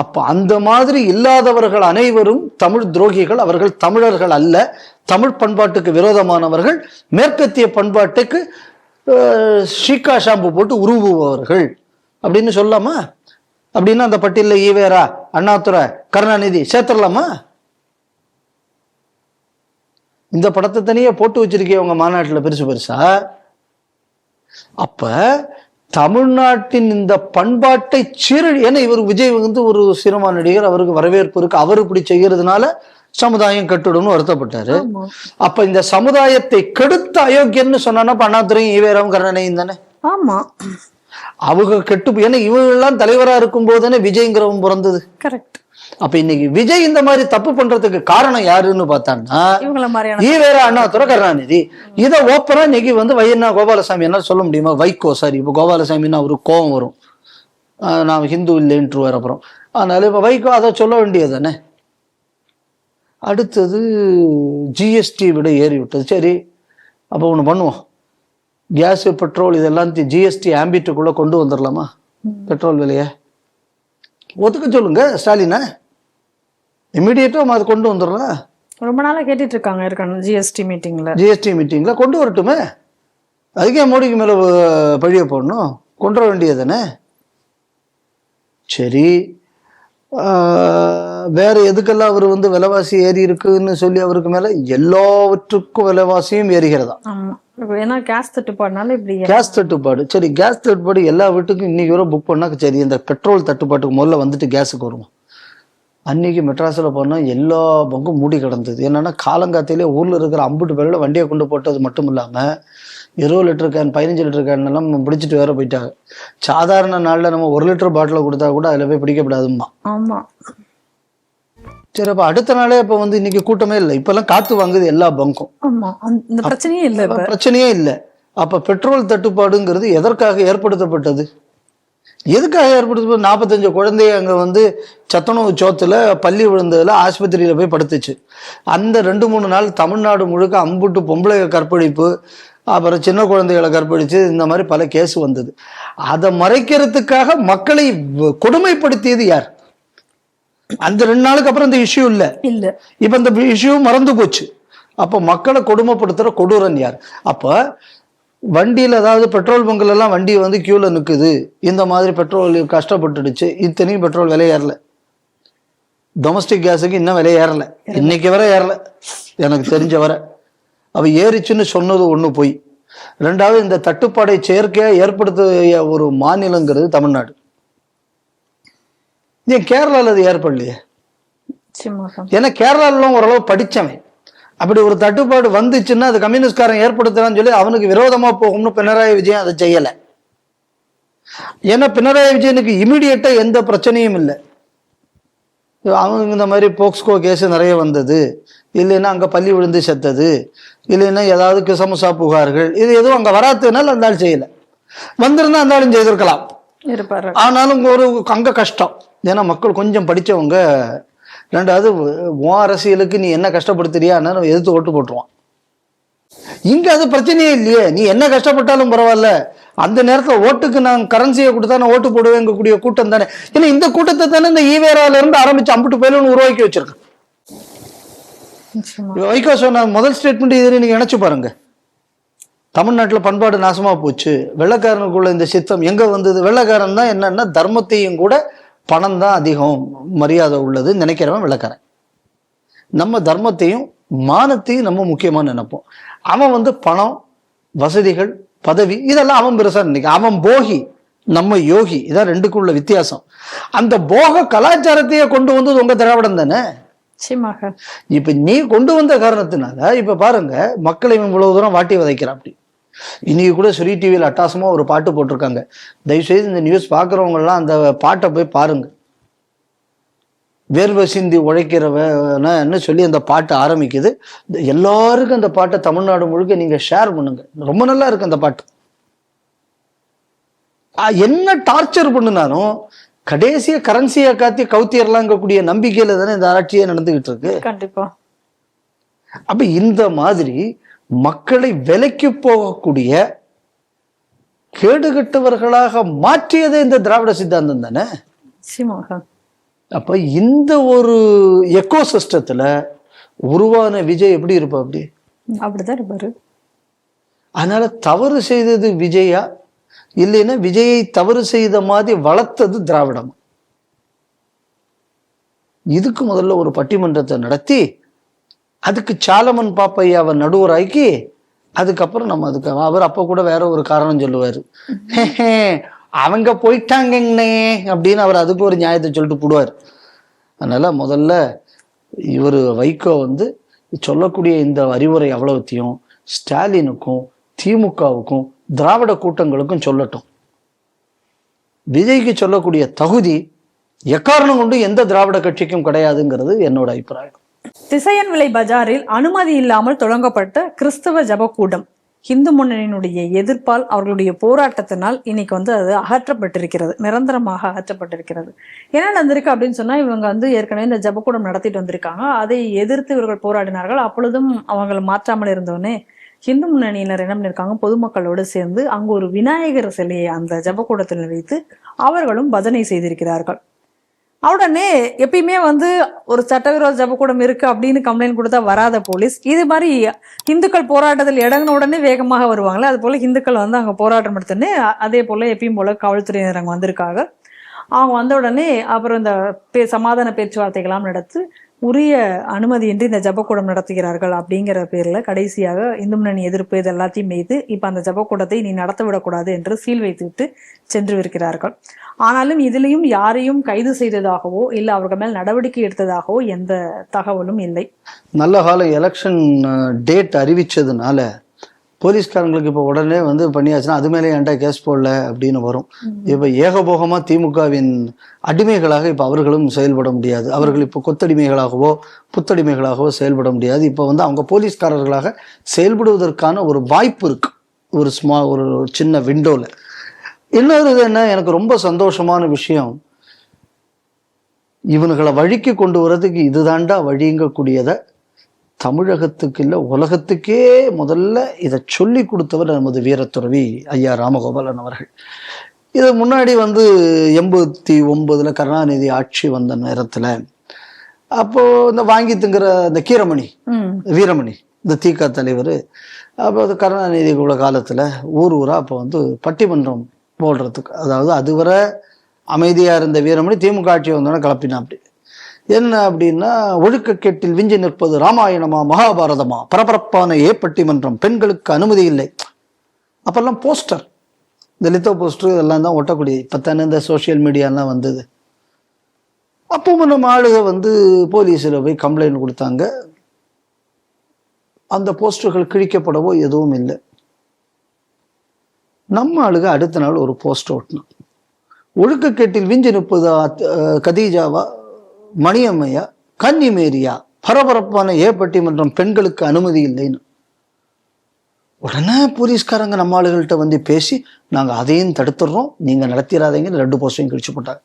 அப்ப அந்த மாதிரி இல்லாதவர்கள் அனைவரும் தமிழ் துரோகிகள். அவர்கள் தமிழர்கள் அல்ல, தமிழ் பண்பாட்டுக்கு விரோதமானவர்கள், மேற்கத்திய பண்பாட்டுக்கு ஷீக்கா ஷாம்பு போட்டு உருவுபவர்கள் அப்படின்னு சொல்லலாமா? அப்படின்னா அந்த பட்டியலில் ஈவேரா, அண்ணாதுரை, கருணாநிதி சேர்த்துடலாமா? இந்த படத்தை தனியே போட்டு வச்சிருக்கீங்க உங்க மாநாட்டில் பெருசு பெருசா. அப்ப தமிழ்நாட்டின் இந்த பண்பாட்டை ஏன்னா இவர் விஜய் வந்து ஒரு சினிமா நடிகர், அவருக்கு வரவேற்பு இருக்கு, அவர் இப்படி செய்யறதுனால சமுதாயம் கெட்டுடும்னு வருத்தப்பட்டாரு. அப்ப இந்த சமுதாயத்தை கெடுத்த அயோக்கியன்னு சொன்னா அண்ணாதுரையும் ஈவேராவும் கருணாநிதியும் தானே. ஆமா, அவங்க கெட்டு, ஏன்னா இவங்கெல்லாம் தலைவரா இருக்கும் போது தானே விஜய்ங்கிறவன் பிறந்தது. கரெக்ட். அப்ப இன்னைக்கு விஜய் இந்த மாதிரி தப்பு பண்றதுக்கு காரணம் யாருன்னு பார்த்தான்னா ஈவேரா, அண்ணாதுரை, கருணாநிதி. இதை ஓப்பனா இன்னைக்கு வந்து வையண்ணா கோபாலசாமி என்ன சொல்ல முடியுமா? வைகோ சாரி, இப்ப கோபாலசாமின்னா அவருக்கு கோபம் வரும், நான் ஹிந்து இல்லைன்ட்டு அப்புறம். அதனால இப்ப வைகோ அதை சொல்ல வேண்டியது தானே. அடுத்தது ஜிஎஸ்டி விட ஏறி விட்டது. சரி, அப்போ ஒண்ணு பண்ணுவோம், கேஸ், பெட்ரோல் இதெல்லாம் ஜிஎஸ்டி ஆம்பிட்டுக்குள்ள கொண்டு வந்துடலாமா? பெட்ரோல் விலைய ஒத்துக்க சொல்லுங்க ஸ்டாலினை, இமிடியேட்டா அதை கொண்டு வந்துடலாம். ரொம்ப நாளா கேட்டுட்டு இருக்காங்க ஜிஎஸ்டி மீட்டிங்ல கொண்டு வரட்டுமே. அதுக்கே மோடிக்கு மேல பழிய போடணும், கொண்டு வர வேண்டியது தானே. சரி, வேற எதுக்கெல்லாம் அவர் வந்து விலைவாசி ஏறி இருக்குன்னு சொல்லி அவருக்கு மேல எல்லாவற்றுக்கும் விலைவாசியும் ஏறுகிறதா? கேஸ் தட்டுப்பாடு. சரி, கேஸ் தட்டுப்பாடு எல்லா வீட்டுக்கும் இன்னைக்கு வரை புக் பண்ணா சரி, இந்த பெட்ரோல் தட்டுப்பாட்டுக்கு முதல்ல வந்துட்டு கேஸுக்கு வருவோம். அன்னைக்கு மெட்ராஸில் போனால் எல்லா பங்கும் மூடி கிடந்தது. என்னன்னா காலங்காத்திலே ஊர்ல இருக்கிற அம்புட்டு பேரில் வண்டியை கொண்டு போட்டது மட்டும் இல்லாம 20 லிட்டர் கேன், 15 லிட்டர் கேன் எல்லாம் பிடிச்சிட்டு வேற போயிட்டாங்க. சாதாரண நாள்ல நம்ம 1 லிட்டர் பாட்டில கொடுத்தா கூட அதுல போய் பிடிக்கப்படாதுமா. ஆமா. சரி, அப்ப அடுத்த நாளே இப்ப வந்து இன்னைக்கு கூட்டமே இல்லை. இப்ப எல்லாம் காத்து வாங்குது எல்லா பங்கும். பிரச்சனையே இல்லை. அப்ப பெட்ரோல் தட்டுப்பாடுங்கிறது எதற்காக ஏற்படுத்தப்பட்டது? எதுக்காக ஏற்படுத்தப்பட்டது? 45 குழந்தைய அங்க வந்து சத்துணவு சோத்துல பள்ளி விழுந்ததுல ஆஸ்பத்திரியில போய் படுத்துச்சு. அந்த 2-3 நாள் தமிழ்நாடு முழுக்க அம்புட்டு பொம்பளை கற்பழிப்பு, அப்புறம் சின்ன குழந்தைகளை கற்பழிச்சு, இந்த மாதிரி பல கேஸ் வந்தது. அதை மறைக்கிறதுக்காக மக்களை கொடுமைப்படுத்தியது யார்? அந்த 2 நாளுக்கு அப்புறம் இந்த இஷ்யூ இல்ல. இப்ப இந்த இஷ்யூ மறந்து போச்சு. அப்ப மக்களை கொடுமைப்படுத்துற கொடூரன் யார்? அப்ப வண்டியில, அதாவது பெட்ரோல் பங்க்ல எல்லாம் வண்டி வந்து கியூல நிக்குது, இந்த மாதிரி பெட்ரோல் கஷ்டப்பட்டுடுச்சு. இத்தனையும் பெட்ரோல் விலை ஏறல, டொமஸ்டிக் கேஸுக்கு இன்னும் விலை ஏறல, இன்னைக்கு வரை ஏறல எனக்கு தெரிஞ்ச வரை. அவ ஏறிச்சுன்னு சொன்னது ஒண்ணு போய். 2வது, இந்த தட்டுப்பாடை செயற்கையா ஏற்படுத்திய ஒரு மாநிலங்கிறது தமிழ்நாடு. ஏன் கேரளால அது ஏற்படலையே? ஏன்னா கேரளாலாம் ஓரளவு படிச்சவன். அப்படி ஒரு தட்டுப்பாடு வந்துச்சுன்னா அது கம்யூனிஸ்ட்காரன் ஏற்படுத்துறான்னு சொல்லி அவனுக்கு விரோதமா போகும்னு பினராயி விஜயன் அதை செய்யல. ஏன்னா பினராயி விஜயனுக்கு இமிடியேட்டா எந்த பிரச்சனையும் இல்லை. அவங்க இந்த மாதிரி போக்ஸ்கோ கேஸ் நிறைய வந்தது, இல்லைன்னா அங்க பள்ளி விழுந்து செத்தது, இல்லைன்னா ஏதாவது கிசமுசா புகார்கள், இது எதுவும் அங்க வராதுனால அந்த ஆள் செய்யல. வந்திருந்தா அந்த ஆளும் செய்திருக்கலாம். ஆனாலும் ஒரு அங்க கஷ்டம். ஏன்னா மக்கள் கொஞ்சம் படிச்சவங்க. 2வது, உன் அரசியலுக்கு நீ என்ன கஷ்டப்படுத்துறியா எதிர்த்து ஓட்டு போட்டுருவான். இங்க அது பிரச்சனையே இல்லையே. நீ என்ன கஷ்டப்பட்டாலும் பரவாயில்ல, அந்த நேரத்துல ஓட்டுக்கு நான் கரன்சியை கொடுத்தா நான் ஓட்டு போடுவேங்கக்கூடிய கூட்டம் தானே. ஏன்னா இந்த கூட்டத்தை தானே இந்த ஈவேரால இருந்து ஆரம்பிச்சு அம்புட்டு பேருன்னு உருவாக்கி வச்சிருக்கேன். வைகோ சொன்ன முதல் ஸ்டேட்மெண்ட் இது நீங்க நினைச்சு பாருங்க. தமிழ்நாட்டுல பண்பாடு நாசமா போச்சு, வெள்ளைக்காரனுக்குள்ள இந்த சித்தம் எங்க வந்தது? வெள்ளைக்காரன் தான் என்னன்னா தர்மத்தையும் கூட பணம் தான் அதிகம் மரியாதை உள்ளது நினைக்கிறவன் வெள்ளைக்காரன். நம்ம தர்மத்தையும் மானத்தையும் நம்ம முக்கியமா நினைப்போம். அவன் வந்து பணம், வசதிகள், பதவி இதெல்லாம் அவன் பெருசா நினைக்க. அவன் போகி, நம்ம யோகி. இதான் ரெண்டுக்குள்ள வித்தியாசம். அந்த போக கலாச்சாரத்தையே கொண்டு வந்தது உங்க திராவிடம் தானே. நிச்சயமாக. இப்ப நீ கொண்டு வந்த காரணத்தினால இப்ப பாருங்க, மக்களை இவ்வளவு தூரம் வாட்டி வதைக்கிறான். அப்படி இன்னைக்கு கூட ஸ்ரீ டிவியில் அட்டாசமா ஒரு பாட்டு போட்டிருக்காங்க. தயவுசெய்து இந்த நியூஸ் பாக்குறவங்க எல்லாம் அந்த பாட்டை போய் பாருங்க. வேர்வை சிந்தி உழைக்கிறவன்னு சொல்லி அந்த பாட்டு ஆரம்பிக்குது. எல்லாருக்கும் அந்த பாட்டை தமிழ்நாடு முழுக்க நீங்க ஷேர் பண்ணுங்க. ரொம்ப நல்லா இருக்கு அந்த பாட்டு. என்ன டார்ச்சர் பண்ணினாலும் கடைசிய கரன்சியை காத்தி கவுத்தியர்லாங்கக்கூடிய நம்பிக்கையில தானே இந்த ஆட்சியே நடந்துகிட்டு இருக்கு. கண்டிப்பா. அப்ப இந்த மாதிரி மக்களை விலைக்கு போகக்கூடிய கேடுகட்டவர்களாக மாற்றியதே இந்த திராவிட சித்தாந்தம் தானே. அப்ப இந்த ஒரு எக்கோ சிஸ்டத்துல உருவான விஜய் எப்படி இருப்பா? அப்படிதான் இருப்பாரு. அதனால தவறு செய்தது விஜயா, இல்லைன்னா விஜயை தவறு செய்த மாதிரி வளர்த்தது திராவிடம்? இதுக்கு முதல்ல ஒரு பட்டிமன்றத்தை நடத்தி அதுக்கு சாலமன் பாப்பையாவை நடுவராக்கி அதுக்கப்புறம் நம்ம அதுக்கு அவர் அப்ப கூட வேற ஒரு காரணம் சொல்லுவாரு. அவங்க போயிட்டாங்கன்னே அப்படின்னு அவர் அதுக்கு ஒரு நியாயத்தை சொல்லிட்டு போடுவார். அதனால முதல்ல இவர் வைகோ சொல்லக்கூடிய இந்த அறிவுரை அவ்வளவுத்தையும் ஸ்டாலினுக்கும் திமுகவுக்கும் திராவிட கூட்டங்களுக்கும் சொல்லட்டும். விஜய்க்கு சொல்லக்கூடிய தகுதி எக்காரணம் கொண்டு எந்த திராவிட கட்சிக்கும் கிடையாதுங்கிறது என்னோட அபிப்பிராயம். திசையன் விலை பஜாரில் அனுமதி இல்லாமல் தொடங்கப்பட்ட கிறிஸ்தவ ஜபக்கூடம் இந்து முன்னணியினுடைய எதிர்ப்பால், அவர்களுடைய போராட்டத்தினால் இன்னைக்கு அது அகற்றப்பட்டிருக்கிறது, நிரந்தரமாக அகற்றப்பட்டிருக்கிறது. என்ன நடந்திருக்கு அப்படின்னு சொன்னா, இவங்க ஏற்கனவே இந்த ஜபக்கூடம் நடத்திட்டு வந்திருக்காங்க. அதை எதிர்த்து இவர்கள் போராடினார்கள். அப்பொழுதும் அவங்களை மாற்றாமல் இருந்தோடனே இந்து முன்னணியினர் என்ன பண்ணிருக்காங்க, பொதுமக்களோடு சேர்ந்து அங்கு ஒரு விநாயகர் சிலையை அந்த ஜபக்கூடத்தில் வைத்து அவர்களும் பஜனை செய்திருக்கிறார்கள். உடனே எப்பயுமே ஒரு சட்டவிரோத ஜபக்கூடம் இருக்கு அப்படின்னு கம்ப்ளைண்ட் கொடுத்தா வராத போலீஸ், இது மாதிரி இந்துக்கள் போராட்டத்தில் இடங்கின உடனே வேகமாக வருவாங்களே, அது போல இந்துக்கள் அங்க போராட்டம் எடுத்தோடனே அதே போல எப்பயும் போல காவல்துறையினர் அங்க வந்திருக்காங்க. அவங்க வந்த உடனே அப்புறம் இந்த சமாதான பேச்சுவார்த்தைகளாம் நடத்து உரிய அனுமதியின்றி இந்த ஜபக்கூடம் நடத்துகிறார்கள் அப்படிங்கிற பேர்ல கடைசியாக இந்து முன்னணி எதிர்ப்பு இது எல்லாத்தையும் வைத்து இப்ப அந்த ஜபக்கூடத்தை நீ நடத்த விடக்கூடாது என்று சீல் வைத்துவிட்டு சென்று இருக்கிறார்கள். ஆனாலும் இதுலயும் யாரையும் கைது செய்ததாகவோ இல்ல அவர்கள் மேல் நடவடிக்கை எடுத்ததாகவோ எந்த தகவலும் இல்லை. நல்ல காலம் எலெக்ஷன் டேட் அறிவிச்சதுனால போலீஸ்காரங்களுக்கு இப்ப உடனே பண்ணியாச்சுன்னா அது மேலே ஏன்டா கேஸ் போடல அப்படின்னு வரும். இப்ப ஏகபோகமா திமுகவின் அடிமைகளாக இப்ப அவர்களும் செயல்பட முடியாது. அவர்கள் இப்ப கொத்தடிமைகளாகவோ புத்தடிமைகளாகவோ செயல்பட முடியாது. இப்ப அவங்க போலீஸ்காரர்களாக செயல்படுவதற்கான ஒரு வாய்ப்பு இருக்கு, ஒரு சின்ன விண்டோல. இன்னொரு என்ன எனக்கு ரொம்ப சந்தோஷமான விஷயம், இவனுங்களை வழிக்கு கொண்டு வர்றதுக்கு இதுதாண்டா வழிங்கக்கூடியத தமிழகத்துக்கு இல்லை உலகத்துக்கே முதல்ல இதை சொல்லி கொடுத்தவர் நமது வீரத்துறவி ஐயா ராமகோபாலன் அவர்கள். இது முன்னாடி 89 கருணாநிதி ஆட்சி வந்த நேரத்துல அப்போ இந்த வாங்கி திங்கிற இந்த வீரமணி இந்த திக தலைவர், அப்போ கருணாநிதி கூட காலத்துல ஊரா அப்போ பட்டிமன்றம் போடுறதுக்கு, அதாவது அதுவரை அமைதியா இருந்த வீரமணி திமுக ஆட்சி வந்தோன்னா கிளப்பினா. அப்படி என்ன அப்படின்னா, ஒழுக்கக்கேட்டில் விஞ்சி நிற்பது ராமாயணமா மகாபாரதமா, பரபரப்பான பட்டிமன்றம், பெண்களுக்கு அனுமதி இல்லை. அப்பெல்லாம் போஸ்டர், இந்த லித்தோ போஸ்டர் இதெல்லாம் தான் ஒட்டக்கூடிய. இப்பத்தானே இந்த சோசியல் மீடியாலாம் வந்தது. அப்போ நம்ம ஆளுக போலீஸில் போய் கம்ப்ளைண்ட் கொடுத்தாங்க. அந்த போஸ்டர்கள் கிழிக்கப்படவோ எதுவும் இல்லை. நம்ம ஆளுக அடுத்த நாள் ஒரு போஸ்டர் ஓட்டணும், ஒழுக்கக்கேட்டில் விஞ்சி நிற்பது கதீஜாவா மணியம்மையா கன்னிமேரியா, பரபரப்பான பட்டிமன்றம், பெண்களுக்கு அனுமதி இல்லைன்னு. உடனே போலீஸ்காரங்க நம்ம ஆளுகள்கிட்ட பேசி நாங்க அதையும் தடுத்துடுறோம், நீங்க நடத்திடாதீங்க, 2 போஸ்டையும் கிழிச்சு போட்டாங்க.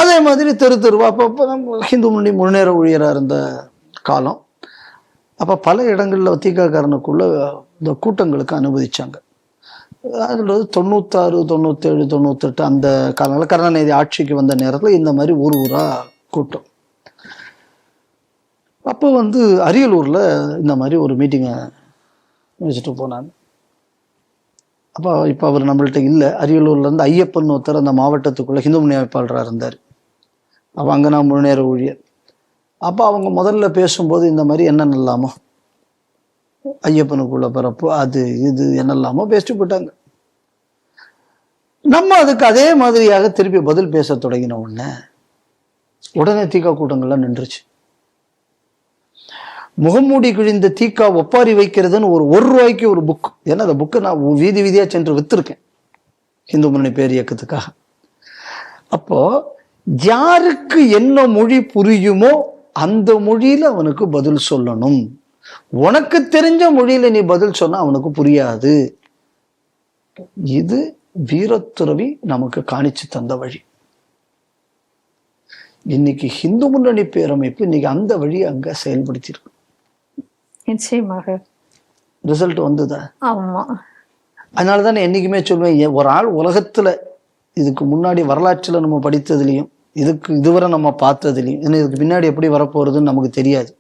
அதே மாதிரி தெருவா அப்போ ஹிந்து முன்னணி முன்னேற ஊழியராக இருந்த காலம். அப்ப பல இடங்கள்ல திகாரனுக்குள்ள இந்த கூட்டங்களுக்கு அனுமதிச்சாங்க. அதுல 96, 97, 98 அந்த காலங்களில் கருணாநிதி ஆட்சிக்கு வந்த நேரத்துல இந்த மாதிரி ஊரா கூட்டம். அப்போ அரியலூர்ல இந்த மாதிரி ஒரு மீட்டிங்கை வச்சுட்டு போனாங்க. அப்போ இப்போ அவர் நம்மள்ட்ட இல்லை. அரியலூர்ல இருந்து ஐயப்பன் ஒருத்தர் அந்த மாவட்டத்துக்குள்ள ஹிந்து முன்னணி அமைப்பாளராக இருந்தார். அப்போ அங்கே நான் முன்னேற ஊழியர். அப்போ அவங்க முதல்ல பேசும்போது இந்த மாதிரி என்னென்னலாமோ ஐயப்பனுக்குள்ள பிறப்பு, அது இது என்னெல்லாமோ பேசிட்டு போயிட்டாங்க. நம்ம அதுக்கு அதே மாதிரியாக திருப்பி பதில் பேச தொடங்கின உடனே தீக்கா கூட்டங்கள்லாம் நின்றுச்சு. முகமூடி கிழிந்த தீக்கா ஒப்பாரி வைக்கிறதுன்னு ஒரு ரூபாய்க்கு ஒரு புக், ஏன்னா அந்த புக்கு நான் வீதி வீதியா சென்று வித்திருக்கேன் இந்து முன்னணி பேர் இயக்கத்துக்காக. அப்போ யாருக்கு என்ன மொழி புரியுமோ அந்த மொழியில அவனுக்கு பதில் சொல்லணும். உனக்கு தெரிஞ்ச மொழியில நீ பதில் சொன்னா அவனுக்கு புரியாது. இது வீரத்துறவி நமக்கு காணிச்சு தந்த வழி. இன்னைக்கு இந்து முன்னணி பேரமைப்பு இன்னைக்கு அந்த வழி அங்க செயல்படுத்தியிருக்கு. நிச்சயமாக ரிசல்ட் வந்துதா? ஆமா. அதனாலதான் என்னைக்குமே சொல்லுவேன், ஒரு ஆள் உலகத்துல இதுக்கு முன்னாடி வரலாற்றுல நம்ம படித்ததுலையும் இதுவரை நம்ம பார்த்ததுலையும், ஏன்னா இதுக்கு பின்னாடி எப்படி வரப்போறதுன்னு நமக்கு தெரியாது.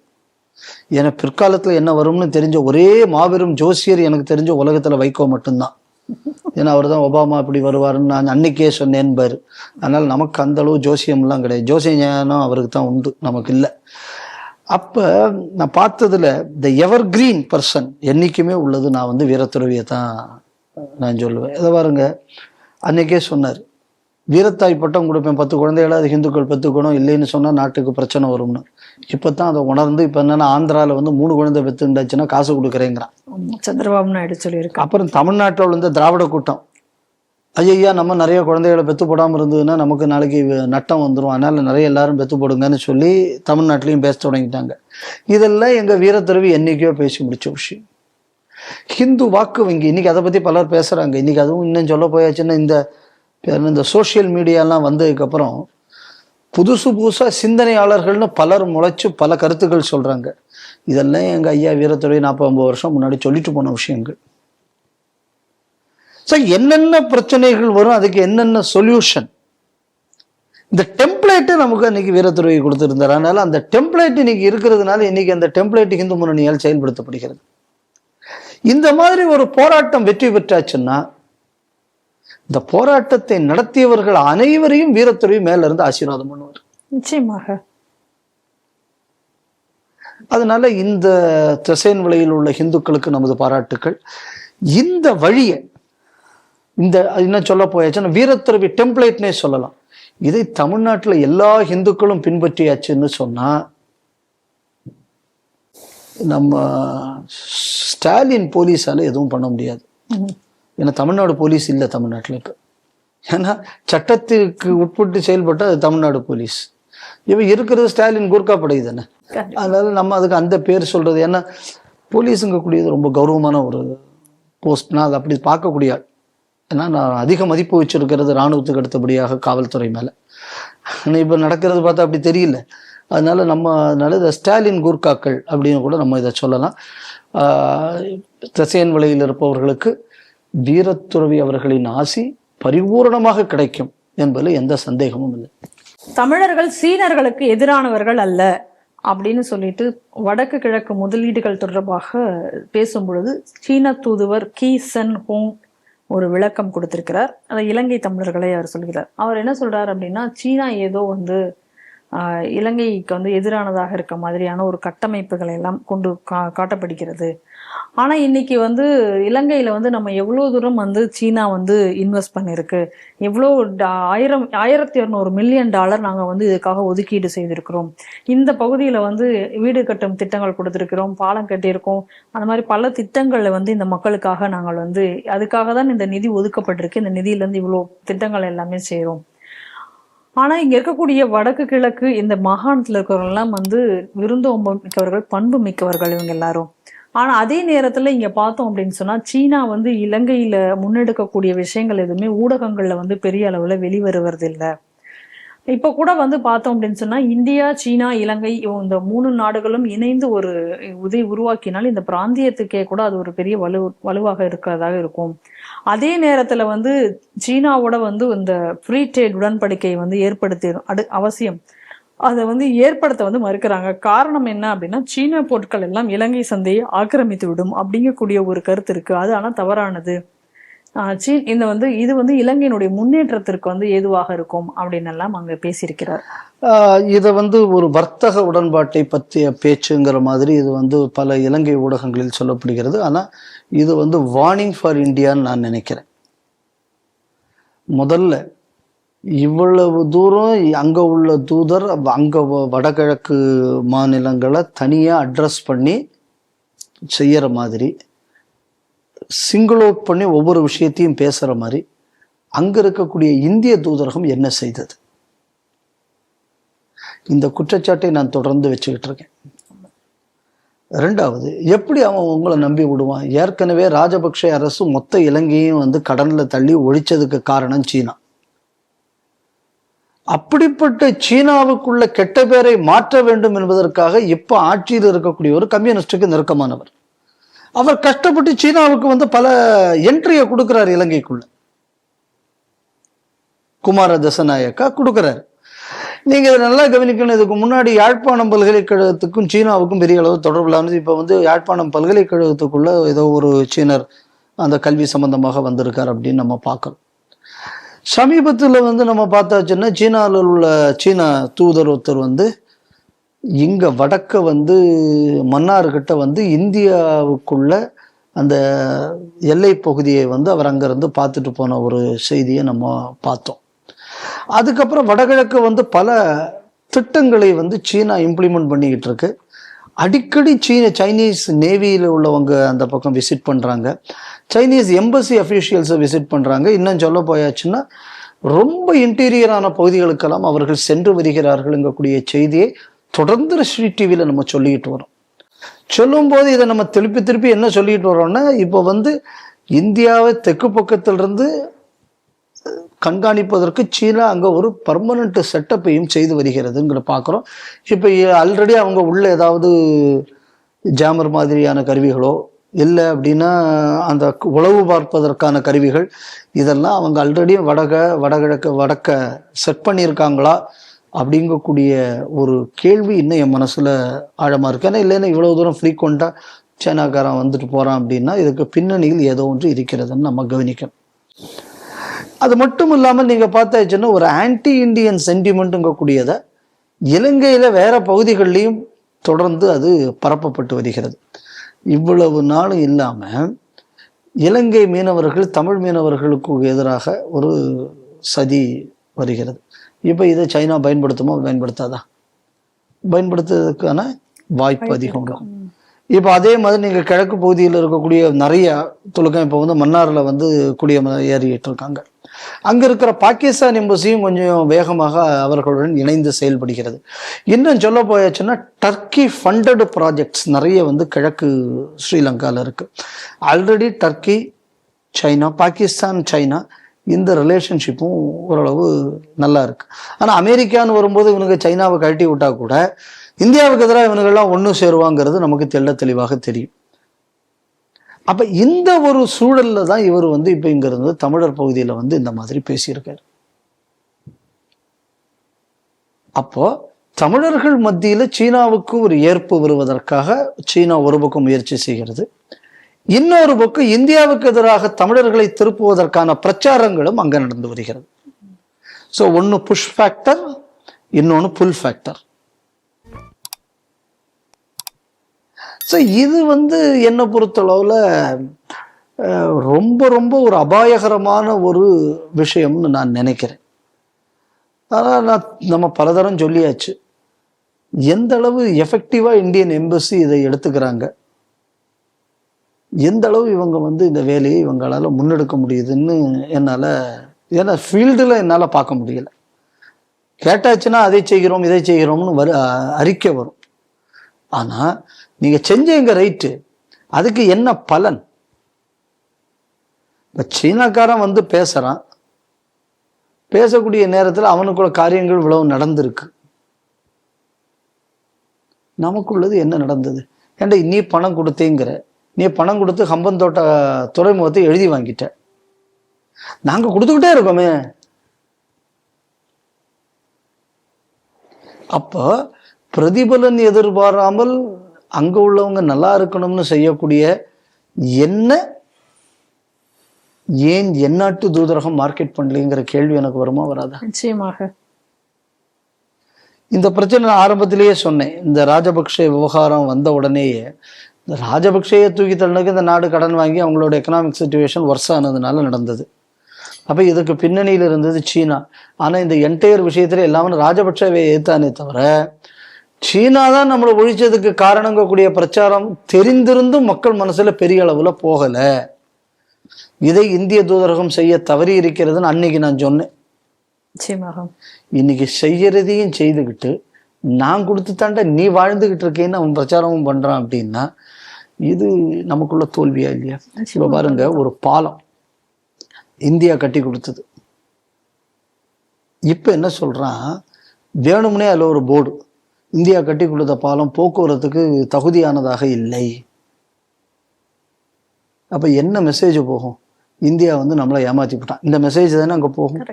ஏன்னா பிற்காலத்துல என்ன வரும்னு தெரிஞ்ச ஒரே மாபெரும் ஜோசியர் எனக்கு தெரிஞ்ச உலகத்துல வைகோ மட்டும்தான். ஏன்னா அவர் தான் ஒபாமா இப்படி வருவாருன்னு நான் அன்னைக்கே சொன்னேன் பாரு. அதனால நமக்கு அந்த அளவு ஜோசியம்லாம் கிடையாது. ஜோசிய ஞானம் அவருக்கு தான் உண்டு, நமக்கு இல்லை. அப்ப நான் பார்த்ததுல த எவர் கிரீன் பர்சன் என்னைக்குமே உள்ளது நான் வீரத்துறவியை தான் நான் சொல்லுவேன். இதை பாருங்க, அன்னைக்கே சொன்னார், வீரத்தாய் பட்டம் கொடுப்பேன் 10 குழந்தைகளாவது ஹிந்துக்கள் பெற்றுக்கணும், இல்லைன்னு சொன்னா நாட்டுக்கு பிரச்சனை வரும்னு. இப்பதான் அதை உணர்ந்து இப்ப என்னன்னா ஆந்திரால 3 குழந்தை பெற்றுண்டாச்சுன்னா காசு கொடுக்குறேங்கிறான் சந்திரபாபு நாயுடு சொல்லியிருக்கு. அப்புறம் தமிழ்நாட்டில் திராவிட கூட்டம், ஐயா நம்ம நிறைய குழந்தைகளை பெற்று போடாமல் இருந்ததுன்னா நமக்கு நாளைக்கு நட்டம் வந்துடும், அதனால நிறைய எல்லாரும் பெற்று போடுங்கன்னு சொல்லி தமிழ்நாட்டிலையும் பேச தொடங்கிட்டாங்க. இதெல்லாம் எங்க வீரத்துறவி என்னைக்கோ பேசி முடிச்ச விஷயம். ஹிந்து வாக்கு வங்கி இன்னைக்கு அதை பத்தி பலர் பேசுறாங்க. இன்னைக்கு அதுவும் இன்னும் சொல்ல போயாச்சுன்னா இந்த சோசியல் மீடியாலாம் வந்ததுக்கப்புறம் புதுசா சிந்தனையாளர்கள்னு பலர் முளைச்சு பல கருத்துக்கள் சொல்றாங்க. இதெல்லாம் எங்க ஐயா வீரத்துறவி 40-50 வருஷம் முன்னாடி சொல்லிட்டு போன விஷயங்கள். என்னென்ன பிரச்சனைகள் வரும், அதுக்கு என்னென்ன சொல்யூஷன், இந்த டெம்ப்ளேட்டு நமக்கு அன்னைக்கு வீரத்துறவி கொடுத்திருந்தார். அதனால அந்த டெம்ப்ளேட் இன்னைக்கு இருக்கிறதுனால இன்னைக்கு அந்த டெம்ப்ளேட் இந்து முன்னணியால் செயல்படுத்தப்படுகிறது. இந்த மாதிரி ஒரு போராட்டம் வெற்றி பெற்றாச்சுன்னா இந்த போராட்டத்தை நடத்தியவர்கள் அனைவரையும் வீரத்துறவி மேல இருந்து ஆசீர்வாதம் பண்ணுவார். நிச்சயமாக. அதனால இந்த திசையன் விலையில் உள்ள இந்துக்களுக்கு நமது பாராட்டுக்கள். இந்த வழியை என்ன சொல்ல போயாச்சுன்னா வீரத்துறவி டெம்ப்ளேட்னே சொல்லலாம். இதை தமிழ்நாட்டுல எல்லா இந்துக்களும் பின்பற்றியாச்சுன்னு சொன்னா நம்ம ஸ்டாலின் போலீஸால எதுவும் பண்ண முடியாது. ஏன்னா தமிழ்நாடு போலீஸ் இல்லை தமிழ்நாட்டில் இப்போ. ஏன்னா சட்டத்திற்கு உட்பட்டு செயல்பட்ட அது தமிழ்நாடு போலீஸ். இவன் இருக்கிறது ஸ்டாலின் கூர்க்கா படை தானே. அதனால நம்ம அதுக்கு அந்த பேர் சொல்றது. ஏன்னா போலீஸுங்க கூடியது ரொம்ப கௌரவமான ஒரு போஸ்ட். நான் அதை அப்படி பார்க்கக்கூடிய ஆள். ஏன்னா நான் அதிக மதிப்பு வச்சிருக்கிறது இராணுவத்துக்கு அடுத்தபடியாக காவல்துறை மேல. ஆனால் இப்போ நடக்கிறது பார்த்தா அப்படி தெரியல. அதனால இதை ஸ்டாலின் கூர்க்காக்கள் அப்படின்னு கூட நம்ம இதை சொல்லலாம். திசையன் விலையில் இருப்பவர்களுக்கு வீரத்துறவி அவர்களின் ஆசி பரிபூரணமாக கிடைக்கும் என்பதில் எந்த சந்தேகமும் இல்லை. தமிழர்கள் சீனர்களுக்கு எதிரானவர்கள் அல்ல அப்படின்னு சொல்லிட்டு வடக்கு கிழக்கு முதலீடுகள் தொடர்பாக பேசும் பொழுது சீன தூதுவர் கி சென் ஹோங் ஒரு விளக்கம் கொடுத்திருக்கிறார். அதை இலங்கை தமிழர்களை அவர் சொல்கிறார். அவர் என்ன சொல்றார் அப்படின்னா, சீனா ஏதோ இலங்கைக்கு எதிரானதாக இருக்க மாதிரியான ஒரு கட்டமைப்புகளை எல்லாம் கொண்டு காட்டப்படுகிறது. ஆனா இன்னைக்கு இலங்கையில நம்ம எவ்வளவு தூரம் சீனா இன்வெஸ்ட் பண்ணிருக்கு, எவ்வளோ 1200 மில்லியன் டாலர் நாங்க இதுக்காக ஒதுக்கீடு செய்திருக்கிறோம். இந்த பகுதியில வீடு கட்டும் திட்டங்கள் கொடுத்திருக்கிறோம், பாலம் கட்டியிருக்கோம். அந்த மாதிரி பல திட்டங்கள்ல இந்த மக்களுக்காக நாங்கள் அதுக்காக தான் இந்த நிதி ஒதுக்கப்பட்டிருக்கு. இந்த நிதியில இருந்து இவ்வளோ திட்டங்கள் எல்லாமே செய்யறோம். ஆனா இங்க இருக்கக்கூடிய வடக்கு கிழக்கு இந்த மாகாணத்துல இருக்கிறவங்க எல்லாம் விருந்தோம்ப மிக்கவர்கள், பண்பு மிக்கவர்கள் இவங்க எல்லாரும். ஆனா அதே நேரத்துல இங்க பார்த்தோம் அப்படின்னு சொன்னா சீனா இலங்கையில முன்னெடுக்கக்கூடிய விஷயங்கள் எதுவுமே ஊடகங்கள்ல பெரிய அளவுல வெளிவருவது இல்லை. இப்ப கூட பார்த்தோம் அப்படின்னு சொன்னா இந்தியா, சீனா, இலங்கை இந்த 3 நாடுகளும் இணைந்து ஒரு உருவாக்கினால் இந்த பிராந்தியத்துக்கே கூட அது ஒரு பெரிய வலுவாக இருக்கிறதாக இருக்கும். அதே நேரத்துல சீனாவோட இந்த ஃப்ரீ ட்ரேட் உடன்படிக்கை ஏற்படுத்தி அவசியம் அதை ஏற்படுத்த மறுக்கிறாங்க. காரணம் என்ன அப்படின்னா, சீன பொருட்கள் எல்லாம் இலங்கை சந்தையை ஆக்கிரமித்து விடும் அப்படிங்கக்கூடிய ஒரு கருத்து இருக்கு. அது ஆனா தவறானது. இது இலங்கையினுடைய முன்னேற்றத்திற்கு ஏதுவாக இருக்கும் அப்படின்னு எல்லாம் அங்க பேசியிருக்கிறார். இதை ஒரு வர்த்தக உடன்பாட்டை பற்றிய பேச்சுங்கிற மாதிரி இது பல இலங்கை ஊடகங்களில் சொல்லப்படுகிறது. ஆனா இது வார்னிங் ஃபார் இந்தியான்னு நான் நினைக்கிறேன். முதல்ல இவ்வளவு தூரம் அங்க உள்ள தூதர் அங்க வடகிழக்கு மாநிலங்களை தனியா அட்ரஸ் பண்ணி செய்யற மாதிரி, சிங்கிள் அவுட் பண்ணி ஒவ்வொரு விஷயத்தையும் பேசுற மாதிரி அங்க இருக்கக்கூடிய இந்திய தூதரகம் என்ன செய்தது? இந்த குற்றச்சாட்டை நான் தொடர்ந்து வச்சுக்கிட்டு இருக்கேன். ரெண்டாவது, எப்படி அவன் உங்களை நம்பி விடுவான்? ஏற்கனவே ராஜபக்ஷ அரசு மொத்த இலங்கையும் கடன்ல தள்ளி ஒழிச்சதுக்கு காரணம் சீனா. அப்படிப்பட்ட சீனாவுக்குள்ள கெட்ட பேரை மாற்ற வேண்டும் என்பதற்காக இப்ப ஆட்சியில் இருக்கக்கூடிய ஒரு கம்யூனிஸ்டுக்கு நெருக்கமானவர். அவர் கஷ்டப்பட்டு சீனாவுக்கு பல என்ட்ரியை கொடுக்கிறார் இலங்கைக்குள்ள. குமார தசநாயக்கா கொடுக்கிறார். நீங்க இதை நல்லா கவனிக்கணும். இதுக்கு முன்னாடி யாழ்ப்பாணம் பல்கலைக்கழகத்துக்கும் சீனாவுக்கும் பெரிய அளவு தொடர்பு இல்லாமல் இப்ப யாழ்ப்பாணம் பல்கலைக்கழகத்துக்குள்ள ஏதோ ஒரு சீனர் அந்த கல்வி சம்பந்தமாக வந்திருக்கார் அப்படின்னு நம்ம பார்க்கணும். சமீபத்தில் நம்ம பார்த்தாச்சுன்னா சீனாவில் உள்ள சீனா தூதர் ஒருத்தர் இங்க வடக்க மன்னார்கிட்ட இந்தியாவுக்குள்ள அந்த எல்லை பகுதியை அவர் அங்கிருந்து பார்த்துட்டு போன ஒரு செய்தியை நம்ம பார்த்தோம். அதுக்கப்புறம் வடகிழக்கு பல திட்டங்களை சீனா இம்ப்ளிமெண்ட் பண்ணிக்கிட்டு இருக்கு. அடிக்கடி சைனீஸ் நேவியில் உள்ளவங்க அந்த பக்கம் விசிட் பண்றாங்க. சைனீஸ் எம்பசி அஃபீஷியல்ஸை விசிட் பண்றாங்க. இன்னும் சொல்ல போயாச்சுன்னா ரொம்ப இன்டீரியரான பகுதிகளுக்கெல்லாம் அவர்கள் சென்று வருகிறார்கள்ங்கக்கூடிய செய்தியை தொடர்ந்து ஸ்ரீ டிவியில் நம்ம சொல்லிக்கிட்டு வரோம். சொல்லும் போது இதை நம்ம திருப்பி திருப்பி என்ன சொல்லிட்டு வரோம்னா, இப்போ இந்தியாவை தெற்கு பக்கத்திலிருந்து கண்காணிப்பதற்கு சீனா அங்க ஒரு பர்மனன்ட் செட்டப்பையும் செய்து வருகிறதுங்கிற பார்க்குறோம். இப்போ ஆல்ரெடி அவங்க உள்ள ஏதாவது ஜாமர் மாதிரியான கருவிகளோ இல்லை அப்படின்னா அந்த உளவு பார்ப்பதற்கான கருவிகள் இதெல்லாம் அவங்க ஆல்ரெடி வடக்க செட் பண்ணியிருக்காங்களா அப்படிங்கக்கூடிய ஒரு கேள்வி இன்னும் என் மனசுல ஆழமா இருக்கு. ஏன்னா இல்லைன்னா இவ்வளவு தூரம் ஃப்ரீக்வெண்டா சைனாக்காரன் வந்துட்டு போறான் அப்படின்னா இதுக்கு பின்னணியில் ஏதோ ஒன்று இருக்கிறதுன்னு நம்ம கவனிக்கணும். அது மட்டும் இல்லாமல் நீங்க பார்த்தாச்சுன்னா ஒரு ஆன்டி இண்டியன் சென்டிமெண்ட்டுங்கக்கூடியதை இலங்கையில வேற பகுதிகளிலையும் தொடர்ந்து அது பரப்பப்பட்டு வருகிறது. இவ்வளவு நாளும் இல்லாம இலங்கை மீனவர்கள் தமிழ் மீனவர்களுக்கு எதிராக ஒரு சதி வருகிறது. இப்ப இதை சைனா பயன்படுத்துமோ பயன்படுத்தாதா? பயன்படுத்துறதுக்கான வாய்ப்பு அதிகம். இப்போ அதே மாதிரி நீங்க கிழக்கு பகுதியில் இருக்கக்கூடிய நிறைய துலுக்கம் இப்போ மன்னார்ல குடியம ஏறிட்டு இருக்காங்க. அங்க இருக்கிற பாகிஸ்தான் எம்பசியும் கொஞ்சம் வேகமாக அவர்களுடன் இணைந்து செயல்படுகிறது. இன்னும் சொல்ல போயாச்சுன்னா டர்க்கி ஃபண்டட் ப்ராஜெக்ட்ஸ் நிறைய கிழக்கு ஸ்ரீலங்கால இருக்கு. Already Turkey China, Pakistan China இந்த ரிலேஷன்ஷிப்பும் ஓரளவு நல்லா இருக்கு. ஆனா அமெரிக்கான்னு வரும்போது இவனுக்கு சைனாவை கழட்டி விட்டா கூட இந்தியாவுக்கு எதிராக இவனுங்கெல்லாம் ஒன்று சேருவாங்கிறது நமக்கு தெளிவாக தெரியும். அப்ப இந்த ஒரு சூழல்ல தான் இவர் இப்ப இங்க இருந்து தமிழர் பகுதியில இந்த மாதிரி பேசியிருக்காரு. அப்போ தமிழர்கள் மத்தியில சீனாவுக்கு ஒரு ஏற்பு வருவதற்காக சீனா ஒரு பக்கம் முயற்சி செய்கிறது, இன்னொரு பக்கம் இந்தியாவுக்கு எதிராக தமிழர்களை திருப்புவதற்கான பிரச்சாரங்களும் அங்க நடந்து வருகிறது. ஸோ ஒன்னு புஷ் ஃபேக்டர், இன்னொன்னு புல் ஃபேக்டர். ஸோ இது என்னை பொறுத்தளவுல ரொம்ப ரொம்ப ஒரு அபாயகரமான ஒரு விஷயம்னு நான் நினைக்கிறேன். ஆனால் நம்ம பலதரம் சொல்லியாச்சு, எந்த அளவு எஃபெக்டிவா இந்தியன் எம்பசி இதை எடுத்துக்கிறாங்க, எந்த அளவு இவங்க இந்த வேலையை இவங்களால முன்னெடுக்க முடியுதுன்னு ஏன்னா ஃபீல்டில் என்னால் பார்க்க முடியல. கேட்டாச்சுன்னா அதை செய்கிறோம் இதை செய்கிறோம்னு அறிக்கை வரும். ஆனா நீங்க செஞ்சீங்க ரைட்டு, அதுக்கு என்ன பலன்? இப்ப சீனாக்காரன் பேசுறான், பேசக்கூடிய நேரத்தில் அவனுக்குள்ள காரியங்கள் இவ்வளவு நடந்திருக்கு. நமக்குள்ளது என்ன நடந்தது? ஏன்டா நீ பணம் கொடுத்தேங்கிற, நீ பணம் கொடுத்து ஹம்பந்தோட்ட துறைமுகத்தை எழுதி வாங்கிட்ட, நாங்க கொடுத்துக்கிட்டே இருக்கோமே. அப்போ பிரதிபலன் எதிர்பாராமல் அங்க உள்ளவங்க நல்லா இருக்கணும்னு செய்யக்கூடிய என்ன ஏன் எந்நாட்டு தூதரகம் மார்க்கெட் பண்ணலைங்கிற கேள்வி எனக்கு வருமா வராதா? நிச்சயமாக. இந்த பிரச்சனை நான் ஆரம்பத்திலேயே சொன்னேன். இந்த ராஜபக்ஷ விவகாரம் வந்த உடனேயே இந்த ராஜபக்ஷையை தூக்கி தள்ளினதுக்கு இந்த நாடு கடன் வாங்கி அவங்களோட எக்கனாமிக் சுச்சுவேஷன் ஒர்ஸ் ஆனதுனால நடந்தது. அப்போ இதுக்கு பின்னணியில் இருந்தது சீனா. ஆனால் இந்த என்டையர் விஷயத்துல எல்லாமே ராஜபக்ஷவை ஏத்தானே தவிர சீனா தான் நம்மளை ஒழிச்சதுக்கு காரணங்கக்கூடிய பிரச்சாரம் தெரிந்திருந்தும் மக்கள் மனசுல பெரிய அளவுல போகல. இதை இந்திய தூதரகம் செய்ய தவறி இருக்கிறதுன்னு அன்னைக்கு நான் சொன்னேன். இன்னைக்கு செய்யறதையும் செய்துக்கிட்டு நான் கொடுத்து தாண்ட நீ வாழ்ந்துகிட்டு இருக்கேன்னு அவன் பிரச்சாரமும் பண்றான் அப்படின்னா இது நமக்குள்ள தோல்வியா இல்லையா? இப்ப பாருங்க, ஒரு பாலம் இந்தியா கட்டி கொடுத்தது. இப்ப என்ன சொல்றான், வேணும்னே அதுல ஒரு போர்டு, இந்தியா கட்டி கொடுத்த பாலம் போக்குவரத்துக்கு தகுதியானதாக இல்லை. அப்ப என்ன மெசேஜ் போகும்? இந்தியா நம்மளை ஏமாத்தி போட்டான், இந்த மெசேஜ் தானே அங்க போகும்.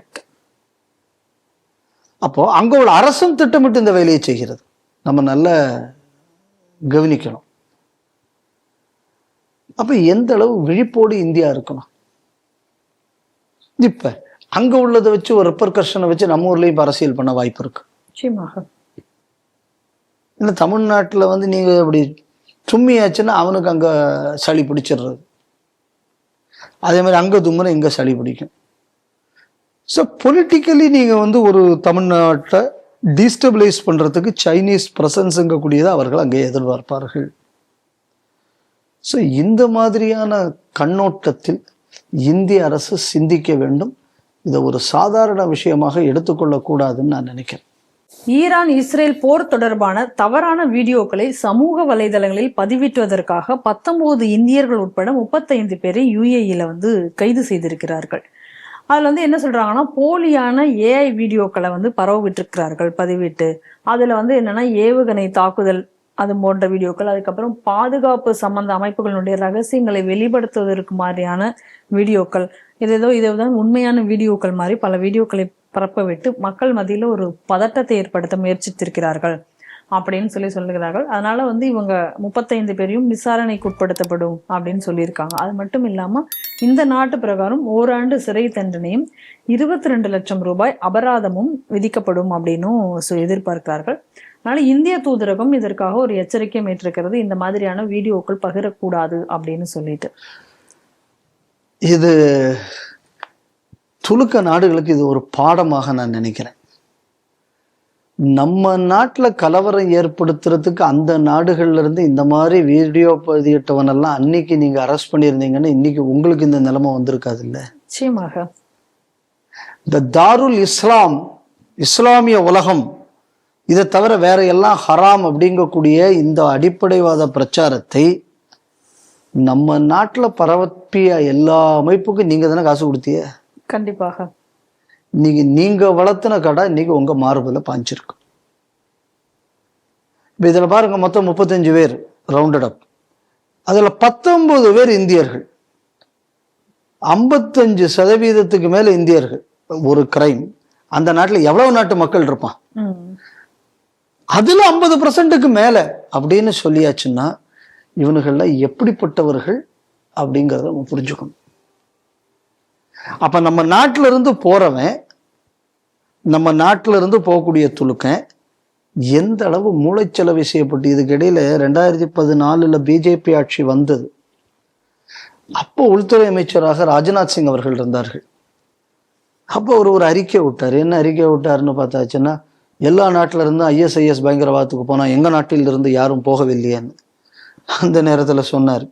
அப்போ அங்க உள்ள அரசும் திட்டமிட்டு இந்த வேலையை செய்கிறது. நம்ம நல்ல கவனிக்கணும். அப்ப எந்த அளவு விழிப்போடு இந்தியா இருக்கணும். இப்ப அங்க உள்ளதை வச்சு ஒரு ரெப்பர்கஷனை வச்சு நம்ம ஊர்லயும் அரசியல் பண்ண வாய்ப்பு இருக்கு. இல்ல தமிழ்நாட்டுல நீங்க அப்படி தும்மியாச்சுன்னா அவனுக்கு அங்க சளி பிடிச்சிடுறது. அதே மாதிரி அங்க தும்முன இங்க சளி பிடிக்கும். ஸோ பொலிட்டிக்கலி நீங்க ஒரு தமிழ்நாட்டை டீஸ்டபிளைஸ் பண்றதுக்கு சைனீஸ் பிரசன்ஸுங்கக்கூடியதை அவர்கள் அங்கே எதிர்பார்ப்பார்கள். ஸோ இந்த மாதிரியான கண்ணோட்டத்தில் இந்திய அரசு சிந்திக்க வேண்டும். இதை ஒரு சாதாரண விஷயமாக எடுத்துக்கொள்ளக்கூடாதுன்னு நான் நினைக்கிறேன். ஈரான் இஸ்ரேல் போர் தொடர்பான தவறான வீடியோக்களை சமூக வலைதளங்களில் பதிவிட்டுவதற்காக 19 இந்தியர்கள் உட்பட 35 பேரை UAE-ல கைது செய்திருக்கிறார்கள். அதுல என்ன சொல்றாங்கன்னா, போலியான AI வீடியோக்களை பரவ விட்டிருக்கிறார்கள் பதிவிட்டு. அதுல என்னன்னா ஏவுகணை தாக்குதல் அது போன்ற வீடியோக்கள், அதுக்கப்புறம் பாதுகாப்பு சம்பந்த அமைப்புகளுடைய ரகசியங்களை வெளிப்படுத்துவதற்கு மாதிரியான வீடியோக்கள், இதுதான் உண்மையான வீடியோக்கள் மாதிரி பல வீடியோக்களை பரப்ப விட்டு மக்கள் மத்தியில ஒரு பதட்டத்தை ஏற்படுத்த முயற்சித்திருக்கிறார்கள் அப்படின்னு சொல்லுகிறார்கள். அதனால இவங்க 35 பேரையும் விசாரணைக்கு உட்படுத்தப்படும் அப்படின்னு சொல்லியிருக்காங்க. அது மட்டும் இல்லாம இந்த நாட்டு பிரகாரம் ஓராண்டு சிறை தண்டனையும் 22 லட்சம் ரூபாய் அபராதமும் விதிக்கப்படும் அப்படின்னும் எதிர்பார்க்கிறார்கள். அதனால இந்திய தூதரகம் இதற்காக ஒரு எச்சரிக்கை ஏற்றிருக்கிறது, இந்த மாதிரியான வீடியோக்கள் பகிரக்கூடாது அப்படின்னு சொல்லிட்டு. இது துலுக்க நாடுகளுக்கு இது ஒரு பாடமாக நான் நினைக்கிறேன். நம்ம நாட்டுல கலவரம் ஏற்படுத்துறதுக்கு அந்த நாடுகள்ல இருந்து இந்த மாதிரி வீடியோ பதிவிட்டவனெல்லாம் அன்னைக்கு நீங்க அரெஸ்ட் பண்ணியிருந்தீங்கன்னா இன்னைக்கு உங்களுக்கு இந்த நிலைமை வந்திருக்காது இல்ல? நிச்சயமாக. இந்த தாருல் இஸ்லாம், இஸ்லாமிய உலகம், இதை தவிர வேற எல்லாம் ஹராம் அப்படிங்கக்கூடிய இந்த அடிப்படைவாத பிரச்சாரத்தை நம்ம நாட்டுல பரப்பிய எல்லா அமைப்புக்கும் நீங்க தானே காசு கொடுத்தீங்க. கண்டிப்பாக. நீங்க வளர்த்தின கடை இன்னைக்கு உங்க மார்புல பாஞ்சிருக்கு. இப்ப இதுல பாருங்க, மொத்தம் 35 பேர் ரவுண்டட் அப். அதுல 19 பேர் இந்தியர்கள். 55% மேல இந்தியர்கள். ஒரு கிரைம். அந்த நாட்டுல எவ்வளவு நாட்டு மக்கள் இருப்பான்? அதுல 50% மேல அப்படின்னு சொல்லியாச்சுன்னா இவனுகள்ல எப்படிப்பட்டவர்கள் அப்படிங்கிறத நம்ம புரிஞ்சுக்கணும். அப்ப நம்ம நாட்டில இருந்து போறவன், நம்ம நாட்டில இருந்து போகக்கூடிய துலுக்கன் எந்த அளவு மூளைச்செலவு செய்யப்பட்டு, இதுக்கு இடையில 2014 பிஜேபி ஆட்சி வந்தது. அப்போ உள்துறை அமைச்சராக ராஜ்நாத் சிங் அவர்கள் இருந்தார்கள். அப்போ ஒரு அறிக்கை விட்டார். என்ன அறிக்கை விட்டாருன்னு பார்த்தாச்சுன்னா, எல்லா நாட்டில இருந்து ISIS பயங்கரவாதத்துக்கு போனா எங்க நாட்டில் இருந்து யாரும் போகவில்லையேன்னு அந்த நேரத்துல சொன்னார்.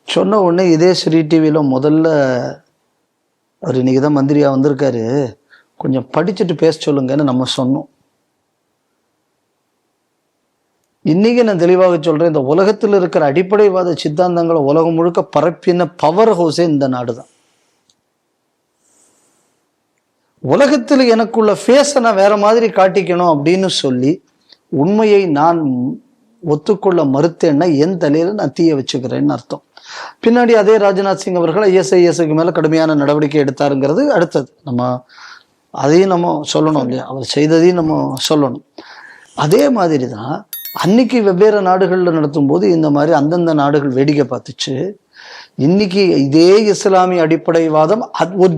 சொன்ன உடனே இதே ஸ்ரீ டிவியில முதல்ல அவர் இன்னைக்குதான் மந்திரியா வந்திருக்காரு, கொஞ்சம் படிச்சுட்டு பேச சொல்லுங்கன்னு நம்ம சொன்னோம். இன்னைக்கு நான் தெளிவாக சொல்றேன், இந்த உலகத்தில் இருக்கிற அடிப்படைவாத சித்தாந்தங்களை உலகம் முழுக்க பரப்பின பவர் ஹவுஸே இந்த நாடுதான். உலகத்தில் எனக்குள்ள ஃபேஸை நான் வேற மாதிரி காட்டிக்கணும் அப்படின்னு சொல்லி உண்மையை நான் ஒத்துக்கொள்ள மறுத்தேன்னா என் தலையில நான் தீய வச்சுக்கிறேன்னு அர்த்தம். பின்னாடி அதே ராஜ்நாத் சிங் அவர்கள் ISISக்கு மேல கடுமையான நடவடிக்கை எடுத்தாருங்கிறது அடுத்தது. நம்ம அதையும் நம்ம சொல்லணும் இல்லையா, அவர் செய்ததையும் நம்ம சொல்லணும். அதே மாதிரி தான் அன்னைக்கு வெவ்வேறு நாடுகள்ல நடத்தும் போது இந்த மாதிரி அந்தந்த நாடுகள் வேடிக்கை பார்த்துச்சு. இன்னைக்கு இதே இஸ்லாமிய அடிப்படைவாதம்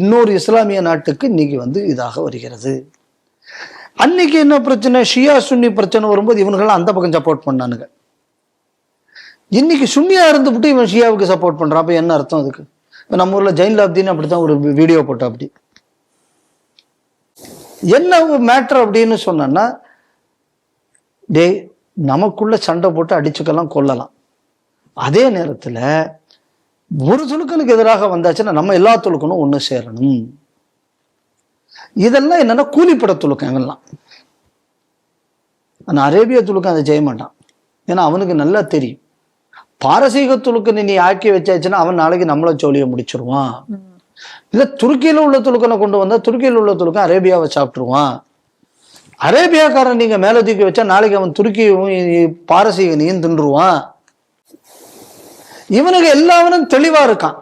இன்னொரு இஸ்லாமிய நாட்டுக்கு இன்னைக்கு வந்து இதாக வருகிறது. அன்னைக்கு என்ன பிரச்சனை, ஷியா சுன்னி பிரச்சனை வரும்போது இவனுங்களாம் அந்த பக்கம் சப்போர்ட் பண்ணானுங்க. இன்னைக்கு சுன்னியா இருந்துவிட்டு இவன் ஷியாவுக்கு சப்போர்ட் பண்றான். அப்ப என்ன அர்த்தம் அதுக்கு? இப்ப நம்ம ஊர்ல ஜெயின்லாப்தீன் அப்படித்தான் ஒரு வீடியோ போட்டா. அப்படி என்ன மேட்டர் அப்படின்னு சொன்னா, டே நமக்குள்ள சண்டை போட்டு அடிச்சுக்கலாம், கொல்லலாம். அதே நேரத்துல ஒரு துலுக்கனுக்கு எதிராக வந்தாச்சுன்னா நம்ம எல்லா துலுக்கனும் ஒண்ணு சேரணும். இதெல்லாம் என்னன்னா கூலிப்பட துலுக்கங்கள்லாம். ஆனா அரேபிய துலுக்கம் அதை செய்ய மாட்டான். ஏன்னா அவனுக்கு நல்லா தெரியும், பாரசீக துலுக்கனை நீ ஆக்கி வச்சாச்சுன்னா அவன் நாளைக்கு நம்மள சோழியை முடிச்சிருவான். இல்ல துருக்கியில உள்ள துலுக்கனை கொண்டு வந்தா துருக்கியில் உள்ள துலுக்கன் அரேபியாவை சாப்பிட்டுருவான். அரேபியாக்காரன் நீங்க மேல தூக்கி வச்சா நாளைக்கு அவன் துருக்கியும் பாரசீகனையும் தின்றுவான். இவனுக்கு எல்லாவனும் தெளிவா இருக்கான்.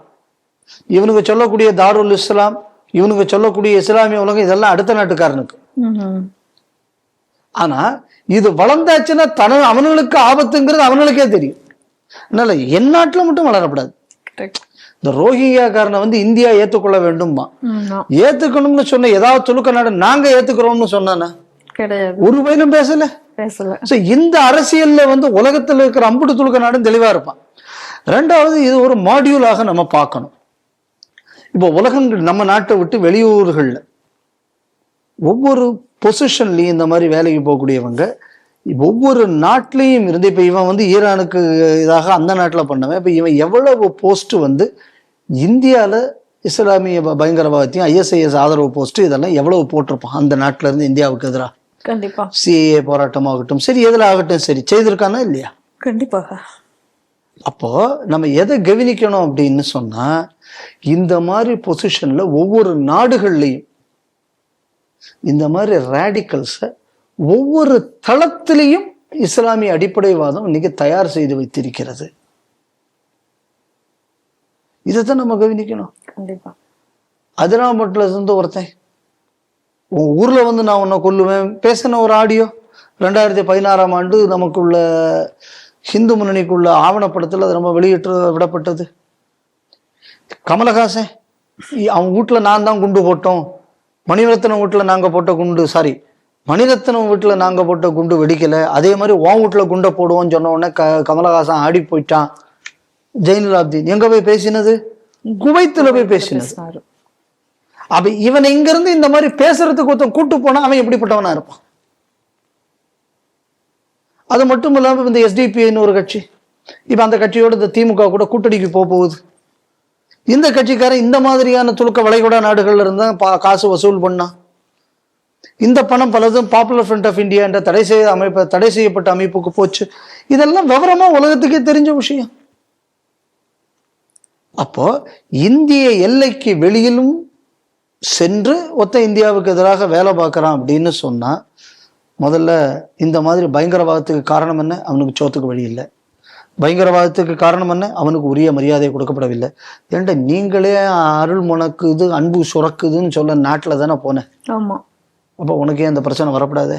இவனுக்கு சொல்லக்கூடிய தாருல் இஸ்லாம், இவனுக்கு சொல்லக்கூடிய இஸ்லாமிய உலகம், இதெல்லாம் அடுத்த நாட்டுக்காரனுக்கு. ஆனா இது வளர்ந்தாச்சுன்னா அவனுங்களுக்கு ஆபத்துங்கிறது அவனுங்களுக்கே தெரியும். அதனால என் நாட்டுல மட்டும் வளரப்படாது. இந்த ரோஹிங்கியாக்காரனை வந்து இந்தியா ஏத்துக்கொள்ள வேண்டுமா? ஏத்துக்கணும்னு சொன்ன ஏதாவது துலுக்க நாடு நாங்க ஏத்துக்கிறோம்னு சொன்னானே? கிடையாது. ஒரு வயலும் பேசல. இந்த அரசியல்ல வந்து உலகத்துல இருக்கிற அம்புட்டு துலுக்க நாடும் தெளிவா இருப்பான். ரெண்டாவது, இது ஒரு மாடியூலாக நம்ம பார்க்கணும். இப்போ உலகங்கள் நம்ம நாட்டை விட்டு வெளியூர்கள்ல ஒவ்வொரு பொசிஷன்லயும் இந்த மாதிரி வேலைக்கு போகக்கூடியவங்க ஒவ்வொரு நாட்டிலையும் இருந்து, இப்ப இவன் வந்து ஈரானுக்கு இதாக அந்த நாட்டுல பண்ணவன், இப்ப இவன் எவ்வளவு போஸ்ட் வந்து இந்தியால இஸ்லாமிய பயங்கரவாதத்தையும் ISIS ஆதரவு போஸ்ட் இதெல்லாம் எவ்வளவு போட்டிருப்பான் அந்த நாட்டுல இருந்து இந்தியாவுக்கு எதிராக. கண்டிப்பா CAA போராட்டமாகட்டும் சரி, எதுல ஆகட்டும் சரி, செய்திருக்கானா இல்லையா? கண்டிப்பாக. அப்போ நம்ம எதை கவனிக்கணும் அப்படின்னு சொன்னா, இந்த மாதிரி பொசிஷன்ல ஒவ்வொரு நாடுகள்லையும் இந்த மாதிரி ரேடிக்கல்ஸ ஒவ்வொரு தளத்திலையும் இஸ்லாமிய அடிப்படைவாதம் இன்னைக்கு தயார் செய்து வைத்திருக்கிறது. இதைத்தான் நம்ம கவனிக்கணும். கண்டிப்பா. அதிராமட்டில் இருந்து ஒருத்தன் உன் ஊர்ல வந்து நான் உன்னை கொல்லுவேன் பேசின ஒரு ஆடியோ 2016ஆம் ஆண்டு நமக்குள்ள ஹிந்து முன்னணிக்குள்ள ஆவணப்படத்தில் அது நம்ம வெளியிட்டு விடப்பட்டது. கமலஹாசன் அவன் வீட்டுல நான் தான் குண்டு போட்டோம், மணிரத்னம் வீட்டுல நாங்க போட்ட குண்டு, சாரி மணிரத்னம் வீட்டுல நாங்க போட்ட குண்டு வெடிக்கல, அதே மாதிரி உன் வீட்டுல குண்டை போடுவோம்னு சொன்ன உடனே கமலஹாசன் ஆடி போயிட்டான். ஜெயின்லாப்தீன் எங்க போய் பேசினது? குவைத்துல போய் பேசினது. அப்ப இவன் இங்க இருந்து இந்த மாதிரி பேசுறதுக்கு ஒருத்தன் கூட்டு போனா அவன் எப்படிப்பட்டவனா இருப்பான்? அது மட்டும் இல்லாம இந்த SDPன்னு ஒரு கட்சி, இப்ப அந்த கட்சியோட இந்த திமுக கூட கூட்டணிக்கு போகுது. இந்த கட்சிக்காரன் இந்த மாதிரியான துலுக்க வளைகுடா நாடுகள்ல இருந்தா காசு வசூல் பண்ணா. இந்த பணம் பலதும் பாப்புலர் ஃப்ரண்ட் ஆஃப் இந்தியா என்ற தடை செய்யப்பட்ட அமைப்புக்கு போச்சு. இதெல்லாம் விவரமா உலகத்துக்கே தெரிஞ்ச விஷயம். அப்போ இந்திய எல்லைக்கு வெளியிலும் சென்று ஒத்த இந்தியாவுக்கு எதிராக வேலை பார்க்கறான் அப்படின்னு சொன்னா, முதல்ல இந்த மாதிரி பயங்கரவாதத்துக்கு காரணம் என்ன? அவனுக்கு சோத்துக்கு வழி இல்லை. பயங்கரவாதத்துக்கு காரணம் என்ன? அவனுக்கு உரிய மரியாதை கொடுக்கப்படவில்லை. ஏன்டா நீங்களே அருள் முனக்குது அன்பு சுரக்குதுன்னு சொல்ல நாட்டுல தானே போனேன். ஆமா. அப்ப உனக்கே அந்த பிரச்சனை வரப்படாது.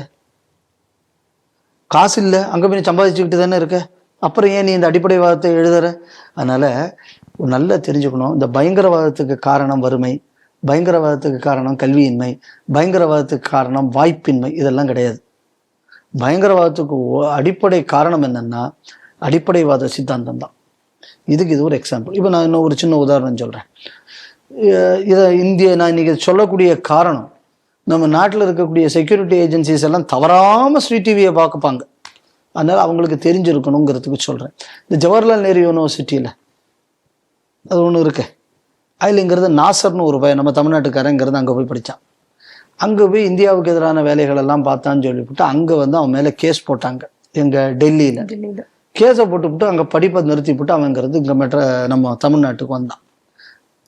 காசு இல்லை, அங்க போய் சம்பாதிச்சுக்கிட்டு தானே இருக்க, அப்புறம் ஏன் நீ இந்த அடிப்படைவாதத்தை எழுதுற? அதனால நல்லா தெரிஞ்சுக்கணும், இந்த பயங்கரவாதத்துக்கு காரணம் வறுமை, பயங்கரவாதத்துக்கு காரணம் கல்வியின்மை, பயங்கரவாதத்துக்கு காரணம் வாய்ப்பின்மை, இதெல்லாம் கிடையாது. பயங்கரவாதத்துக்கு அடிப்படை காரணம் என்னன்னா அடிப்படைவாத சித்தாந்தம் தான். இதுக்கு இது ஒரு எக்ஸாம்பிள். இப்போ நான் இன்னும் ஒரு சின்ன உதாரணம் சொல்றேன். நான் இன்னைக்கு சொல்லக்கூடிய காரணம், நம்ம நாட்டில் இருக்கக்கூடிய செக்யூரிட்டி ஏஜென்சிஸ் எல்லாம் தவறாம ஸ்ரீ டிவியை பார்க்கப்பாங்க. அதனால அவங்களுக்கு தெரிஞ்சிருக்கணுங்கிறதுக்கு சொல்றேன். இந்த ஜவஹர்லால் நேரு யூனிவர்சிட்டியில அது ஒன்று இருக்கு. அதில்ங்கிறது நாசர்னு ஒரு பையன், நம்ம தமிழ்நாட்டுக்காரங்கிறது அங்கே போய் படித்தான். அங்கே போய் இந்தியாவுக்கு எதிரான வேலைகள் எல்லாம் பார்த்தான்னு சொல்லிவிட்டு அங்கே வந்து அவன் மேலே கேஸ் போட்டாங்க. எங்க டெல்லியில கேஸை போட்டுவிட்டு அங்கே படிப்பை நிறுத்திவிட்டு அவங்கிறது இங்கே நம்ம தமிழ்நாட்டுக்கு வந்தான்,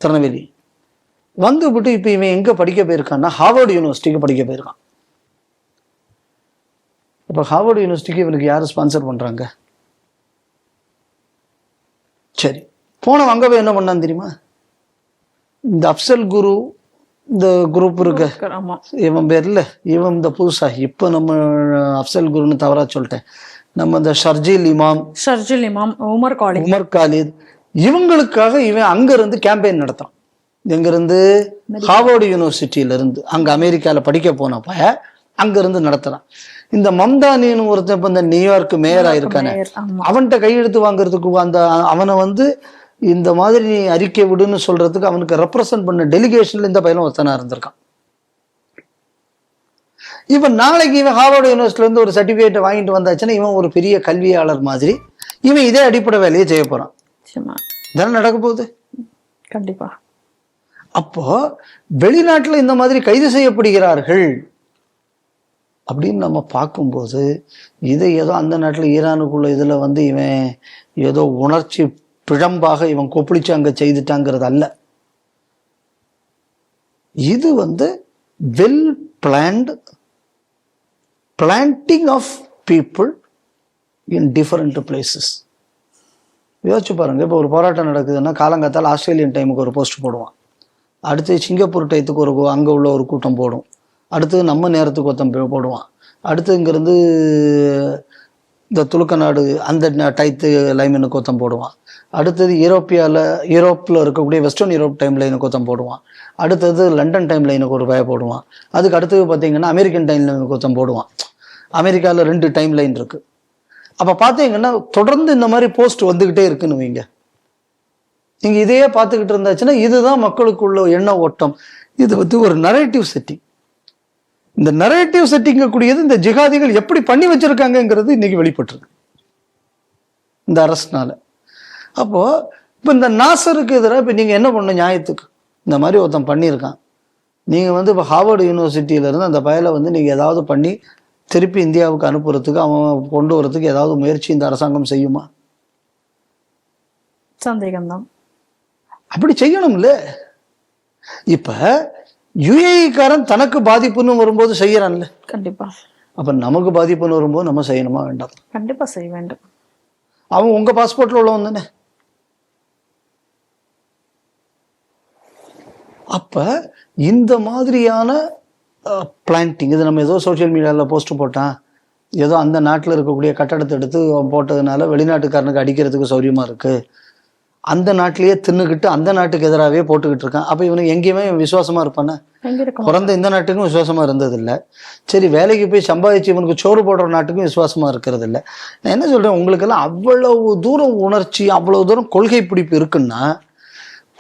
திருநெல்வேலி வந்து விட்டு இப்போ இவன் எங்கே படிக்க போயிருக்கான்னா ஹார்வர்டு யூனிவர்சிட்டிக்கு படிக்க போயிருக்கான். இப்போ ஹார்வர்டு யூனிவர்சிட்டிக்கு இவனுக்கு யாரு ஸ்பான்சர் பண்றாங்க? சரி, போன அங்கே போய் என்ன பண்ணான்னு தெரியுமா? இந்த அப்சல் குரு இந்த குரூப் இருக்கு, இவன் பேர்ல இவன் இந்த புதுசா இப்ப நம்ம அப்சல் குருன்னு தவறா சொல்லிட்டேன், நம்ம இந்த ஷர்ஜில் இமாம், உமர் காலித் இவங்களுக்காக இவன் அங்கிருந்து கேம்பெயின் நடத்துறான். எங்கிருந்து? ஹார்வர்டு யூனிவர்சிட்டியில இருந்து, அங்க அமெரிக்கால படிக்க போனப்ப அங்கிருந்து நடத்துறான். இந்த மம்தானின்னு ஒருத்தன் இப்ப இந்த நியூயார்க் மேயரா இருக்கானே, அவன்கிட்ட கையெழுத்து வாங்குறதுக்கு அந்த அவனை வந்து இந்த மாதிரி நீ அறிக்கை விடுன்னு சொல்றதுக்கு அவனுக்கு ரெப்ரசன்ட் பண்ண டெலிகேஷன்ல இந்த பையனும் ஒருத்தனா இருந்திருக்கான். இவன் நாளைக்கு இவன் ஹார்வர்டு யூனிவர்சிட்டில இருந்து ஒரு சர்டிபிகேட்டை வாங்கிட்டு வந்தாச்சுன்னா இவன் ஒரு பெரிய கல்வியாளர் மாதிரி இவன் இதே அடிப்படை வேலையை செய்ய போறான். இதெல்லாம் நடக்க போகுது கண்டிப்பா. அப்போ வெளிநாட்டுல இந்த மாதிரி கைது செய்யப்படுகிறார்கள் அப்படின்னு நம்ம பார்க்கும்போது இதை ஏதோ அந்த நாட்டுல ஈரானுக்குள்ள இதுல வந்து இவன் ஏதோ உணர்ச்சி பிழம்பாக இவன் கொப்பளிச்சு அங்க செய்துட்டாங்கிறது அல்ல. இது வந்து well planned planning of people in different places. யோசிச்சு பாருங்க, இப்போ ஒரு போராட்டம் நடக்குதுன்னா காலங்காத்தால் ஆஸ்திரேலியன் டைமுக்கு ஒரு போஸ்ட் போடுவான், அடுத்து சிங்கப்பூர் டைத்துக்கு ஒரு அங்கே உள்ள ஒரு கூட்டம் போடும், அடுத்தது நம்ம நேரத்துக்கு ஒருத்தன் போடுவான், அடுத்து இங்கேருந்து இந்த துலுக்க நாடு அந்த டைத்து லைனுக்கு ஒருத்தன் போடுவான், அடுத்தது யூரோப்பில் இருக்கக்கூடிய வெஸ்டர்ன் யூரோப் டைம் லைனுக்கு ஒருத்தன் போடுவான், அடுத்தது லண்டன் டைம் லைனுக்கு ஒரு பய போடுவான், அதுக்கு அடுத்தது பார்த்தீங்கன்னா அமெரிக்கன் டைம் லைனுக்கு ஒருத்தன் போடுவான். அமெரிக்காவில் 2 டைம் லைன் இருக்கு. அப்போ பார்த்தீங்கன்னா தொடர்ந்து இந்த மாதிரி போஸ்ட் வந்துக்கிட்டே இருக்குன்னு வைங்க. நீங்கள் இதையே பார்த்துக்கிட்டு இருந்தாச்சுன்னா இதுதான் மக்களுக்குள்ள எண்ண ஓட்டம். இது வந்து ஒரு நரேட்டிவ் செட்டிங். இந்த நரேட்டிவ் செட்டிங்க கூடியது இந்த ஜிகாதிகள் எப்படி பண்ணி வச்சிருக்காங்கிறது இன்னைக்கு வெளிப்பட்டிருக்கு இந்த அரசுனால. அப்போ இப்போ இந்த நாசருக்கு எதிராக இப்போ நீங்கள் என்ன பண்ணணும்? நியாயத்துக்கு இந்த மாதிரி ஒருத்தன் பண்ணியிருக்கான், நீங்கள் வந்து இப்போ ஹார்வர்டு யூனிவர்சிட்டியிலேருந்து அந்த பயலை வந்து நீங்கள் ஏதாவது பண்ணி திருப்பி இந்தியாவுக்கு அனுப்புறதுக்கு அவன் கொண்டு வரதுக்கு ஏதாவது முயற்சி இந்த அரசாங்கம் செய்யுமா? சந்தேகம்தான். அப்படி செய்யணும்ல. இப்ப யுஏஇக்காரன் தனக்கு பாதிப்புன்னு வரும்போது செய்யறான்ல. கண்டிப்பா. அப்ப நமக்கு பாதிப்புன்னு வரும்போது நம்ம செய்யணுமா வேண்டாம்? கண்டிப்பா செய்ய வேண்டும். அவன் உங்க பாஸ்போர்ட்ல உள்ளவன் தானே. அப்ப இந்த மாதிரியான பிளான்டிங், இது நம்ம ஏதோ சோசியல் மீடியாவில் போஸ்ட் போட்டான், ஏதோ அந்த நாட்டில் இருக்கக்கூடிய கட்டடத்தை எடுத்து போட்டதுனால வெளிநாட்டுக்காரனுக்கு அடிக்கிறதுக்கு சௌரியமா இருக்கு, அந்த நாட்டிலேயே தின்னுக்கிட்டு அந்த நாட்டுக்கு எதிராகவே போட்டுக்கிட்டு இருக்கான். அப்போ இவனுக்கு எங்கேயுமே விசுவாசமா இருப்பானே? பிறந்த இந்த நாட்டுக்கும் விசுவாசமா இருந்தது இல்லை. சரி, வேலைக்கு போய் சம்பாதிச்சு இவனுக்கு சோறு போடுற நாட்டுக்கும் விசுவாசமா இருக்கிறது இல்லை. நான் என்ன சொல்றேன், உங்களுக்கெல்லாம் அவ்வளவு தூரம் உணர்ச்சி, அவ்வளவு தூரம் கொள்கை பிடிப்பு இருக்குன்னா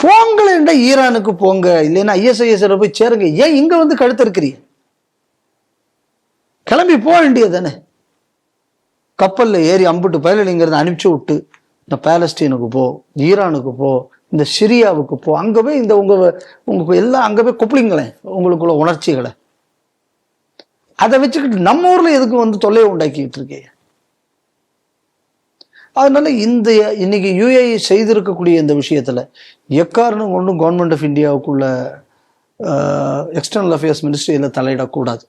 போங்களேண்டா ஈரானுக்கு போங்க, இல்லைன்னா ISIS போய் சேருங்க. ஏன் இங்க வந்து கழுத்து இருக்கிறீங்க? கிளம்பி போக வேண்டியது தானே. கப்பல்ல ஏறி அம்பிட்டு பயலிங்கிறத அனுப்பிச்சு விட்டு இந்த பாலஸ்தீனுக்கு போ, ஈரானுக்கு போ, இந்த சிரியாவுக்கு போ, அங்க போய் இந்த உங்க எல்லாம் அங்க போய் கொப்பளிங்களேன் உங்களுக்குள்ள உணர்ச்சிகளை. அதை வச்சுக்கிட்டு நம்ம ஊர்ல எதுக்கு வந்து தொல்லையை உண்டாக்கிட்டு இருக்கீங்க? அதனால இன்னைக்கு யுஏஇ செய்திருக்கக்கூடிய இந்த விஷயத்துல எக்காரணம் கொண்டும் கவர்மெண்ட் ஆஃப் இந்தியாவுக்குள்ள எக்ஸ்டர்னல் அஃபேர்ஸ் மினிஸ்ட்ரியில தலையிடக்கூடாது.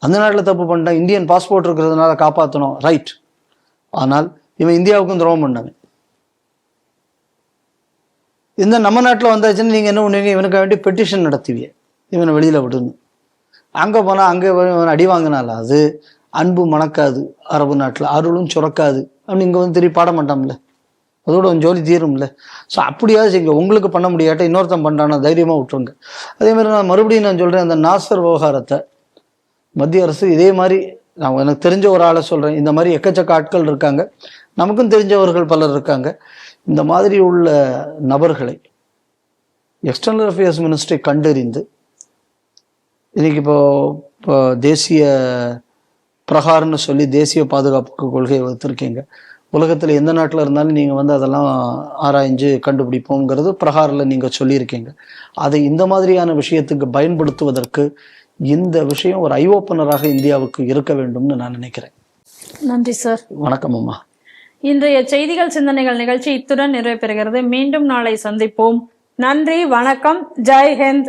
அந்த நாட்டில் தப்பு பண்ணிட்டா இந்தியன் பாஸ்போர்ட் இருக்கிறதுனால காப்பாற்றணும், ரைட். ஆனால் இவன் இந்தியாவுக்கும் துரோகம் பண்ணவன். இந்த நம்ம நாட்டில் வந்தாச்சுன்னு நீங்கள் என்ன பண்ணுவீங்க? இவனுக்கு வேண்டி பெட்டிஷன் நடத்துவீங்க, இவனை வெளியில் விடுன்னு. அங்கே போனால் அங்கே இவன் அடி வாங்கினால அது அன்பு மணக்காது, அரபு நாட்டில் அருளும் சுரக்காது அப்படின்னு இங்கே வந்து திருப்பி பாட மாட்டான்ல, அதோட கொஞ்சம் ஜோலி தீரும்ல. ஸோ அப்படியாவது செய்யுங்க. உங்களுக்கு பண்ண முடியாட்ட இன்னொருத்தன் பண்ணுறான்னா தைரியமாக விட்டுருங்க. அதே மாதிரி நான் மறுபடியும் நான் சொல்கிறேன், அந்த நாசர் விவகாரத்தை மத்திய அரசு இதே மாதிரி, நான் எனக்கு தெரிஞ்ச ஒரு ஆளை சொல்கிறேன், இந்த மாதிரி எக்கச்சக்க ஆட்கள் இருக்காங்க, நமக்கும் தெரிஞ்சவர்கள் பலர் இருக்காங்க. இந்த மாதிரி உள்ள நபர்களை எக்ஸ்டர்னல் அஃபேர்ஸ் மினிஸ்ட்ரி கண்டறிந்து இன்னைக்கு இப்போ தேசிய பிரகாரம்னு சொல்லி தேசிய பாதுகாப்புக்கு கொள்கையை வகுத்திருக்கீங்க. உலகத்தில் எந்த நாட்டில் இருந்தாலும் நீங்கள் வந்து அதெல்லாம் ஆராய்ஞ்சு கண்டுபிடிப்போங்கிறது பிரகாரில் நீங்கள் சொல்லியிருக்கீங்க. அதை இந்த மாதிரியான விஷயத்துக்கு பயன்படுத்துவதற்கு இந்த விஷயம் ஒரு ஐ ஓப்பனராக இந்தியாவுக்கு இருக்க வேண்டும்னு நான் நினைக்கிறேன். நன்றி சார். வணக்கம் அம்மா. இன்றைய செய்திகள் சிந்தனைகள் நிகழ்ச்சி இத்துடன் நிறைவு பெறுகிறது. மீண்டும் நாளை சந்திப்போம். நன்றி, வணக்கம், ஜெய் ஹிந்த்.